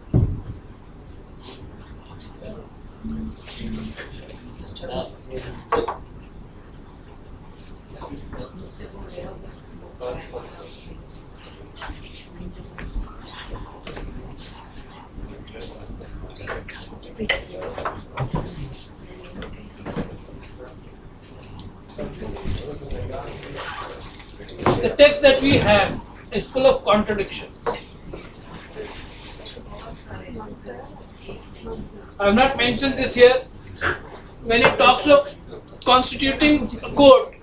The text that we have is full of contradictions. I have not mentioned this here. When it talks of constituting a court,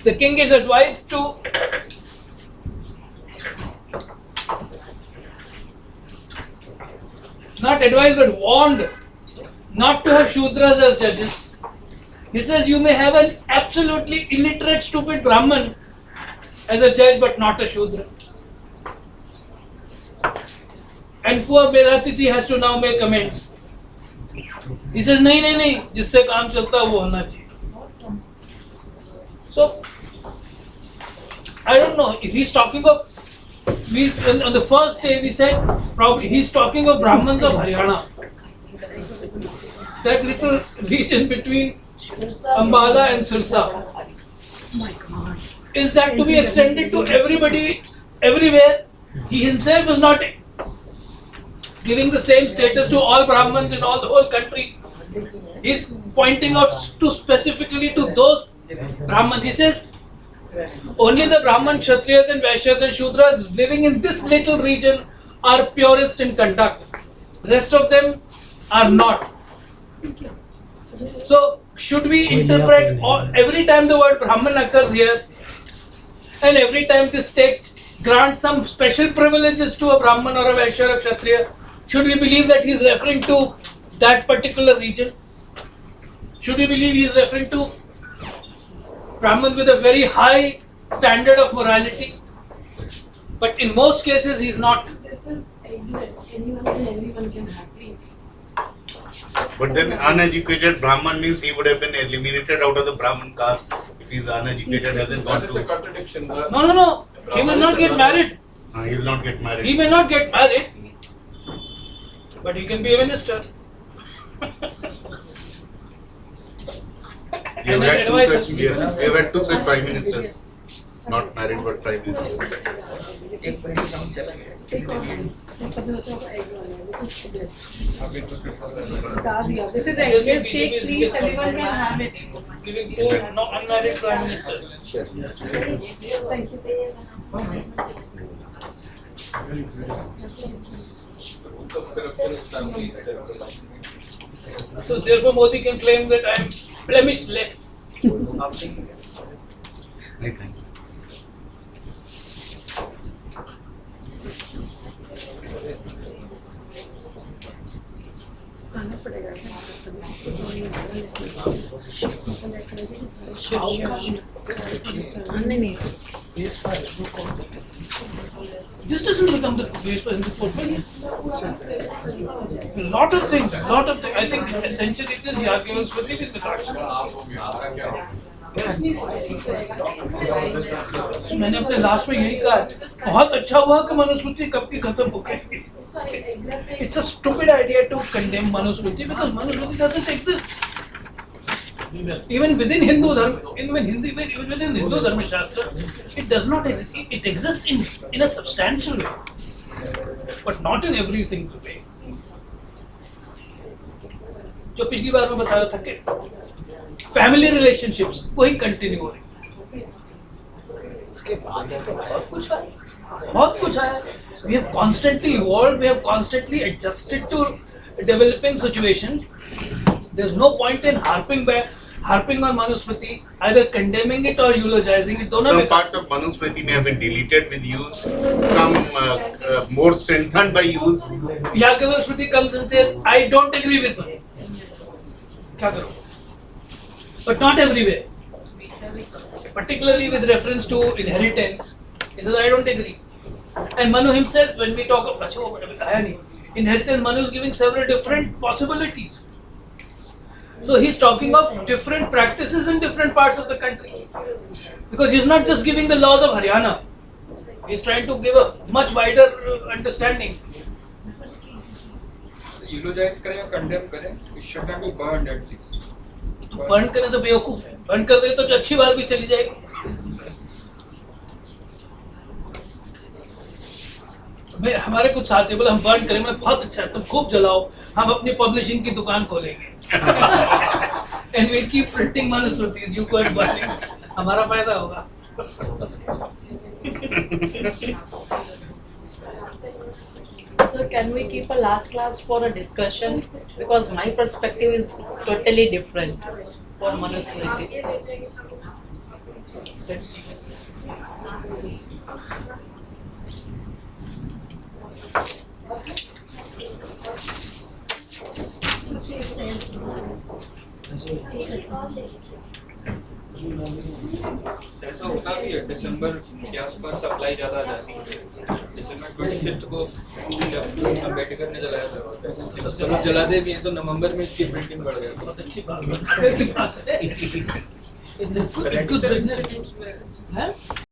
the king is advised to not advised but warned not to have Shudras as judges. He says you may have an absolutely illiterate, stupid Brahman as a judge, but not a Shudra. And poor Bharatiya has to now make amends. He says, नहीं, जिससे काम चलता है वो होना चाहिए. So, I don't know if he's talking of. On the first day we said probably he's talking of Brahmins of Haryana. That little region between Ambala and Sirsa. Is that to be extended to everybody, everywhere? He himself is not giving the same status to all Brahmins in all the whole country. He's pointing out to specifically to those Brahmins. He says only the Brahman, Kshatriyas and Vaishyas and Shudras living in this little region are purest in conduct. Rest of them are not. So should we interpret every time the word Brahman occurs here and every time this text grants some special privileges to a Brahman or a Vaishya or a Kshatriya, should we believe that he is referring to that particular region? Should we believe he is referring to Brahman with a very high standard of morality? But in most cases he is not. This is ageless. Anyone and everyone can have peace. But then uneducated Brahman means he would have been eliminated out of the Brahman caste if he is uneducated, hasn't gone That is a to. contradiction. No. He will not get married. He will not get married. He may not get married, but he can be a minister. We have had two such prime ministers, not married but prime ministers. This is ageless cake, please. Everyone can have it. Giving four no unmarried prime ministers. Thank you. So therefore Modi can claim that I am blemishless. Thank you. This doesn't become the base for the portfolio. Lot of things. I think essentially it is the arguments with it is the action. मैंने अपने last में यही कहा बहुत अच्छा हुआ कि मनुस्मृति कब की खत्म हो गई. It's a stupid idea to condemn Manusmriti because Manusmriti doesn't exist. Even within Hindu Dharma, even within Hindu Dharma Shastra, it does not exist. It exists in a substantial way, but not in every single way. जो पिछली बार मैं बता रहा था कि family relationships वही continue हो रही. उसके बाद तो बहुत कुछ है. We have constantly evolved. We have constantly adjusted to developing situations. There's no point in harping on Manusmriti, either condemning it or eulogizing it. Some parts of Manusmriti may have been deleted with use, some more strengthened by use. Yagyavalkya Smriti comes and says, I don't agree with him. क्या करोगे? But not everywhere. Particularly with reference to inheritance, he says, I don't agree. And Manu himself, when we talk of inheritance, Manu is giving several different possibilities. So he's talking of different practices in different parts of the country. Because he's not just giving the laws of Haryana. He's trying to give a much wider understanding. eulogize करें या condemn करें, it should not be burned at least. Burn करें तो बेवकूफ है, burn कर दे तो अच्छी बात भी चली जाएगी. मैं हमारे कुछ साथी बोले हम बर्न करें, मैं बहुत अच्छा है, तुम खूब जलाओ, हम अपनी पब्लिशिंग की दुकान खोलेंगे. And we'll keep printing manusmrtis, you go and burning, हमारा फायदा होगा. So can we keep a last class for a discussion? Because my perspective is totally different for Manusmriti. Let's see. ऐसा होता भी है, दिसंबर के आसपास सप्लाई ज़्यादा आ जाती है. दिसंबर 25 को जब अम्बेडकर ने जलाया था, चलो जला दे भी हैं तो नवंबर में इसकी प्रिंटिंग बढ़ गई. बहुत अच्छी बात है. It's a good business.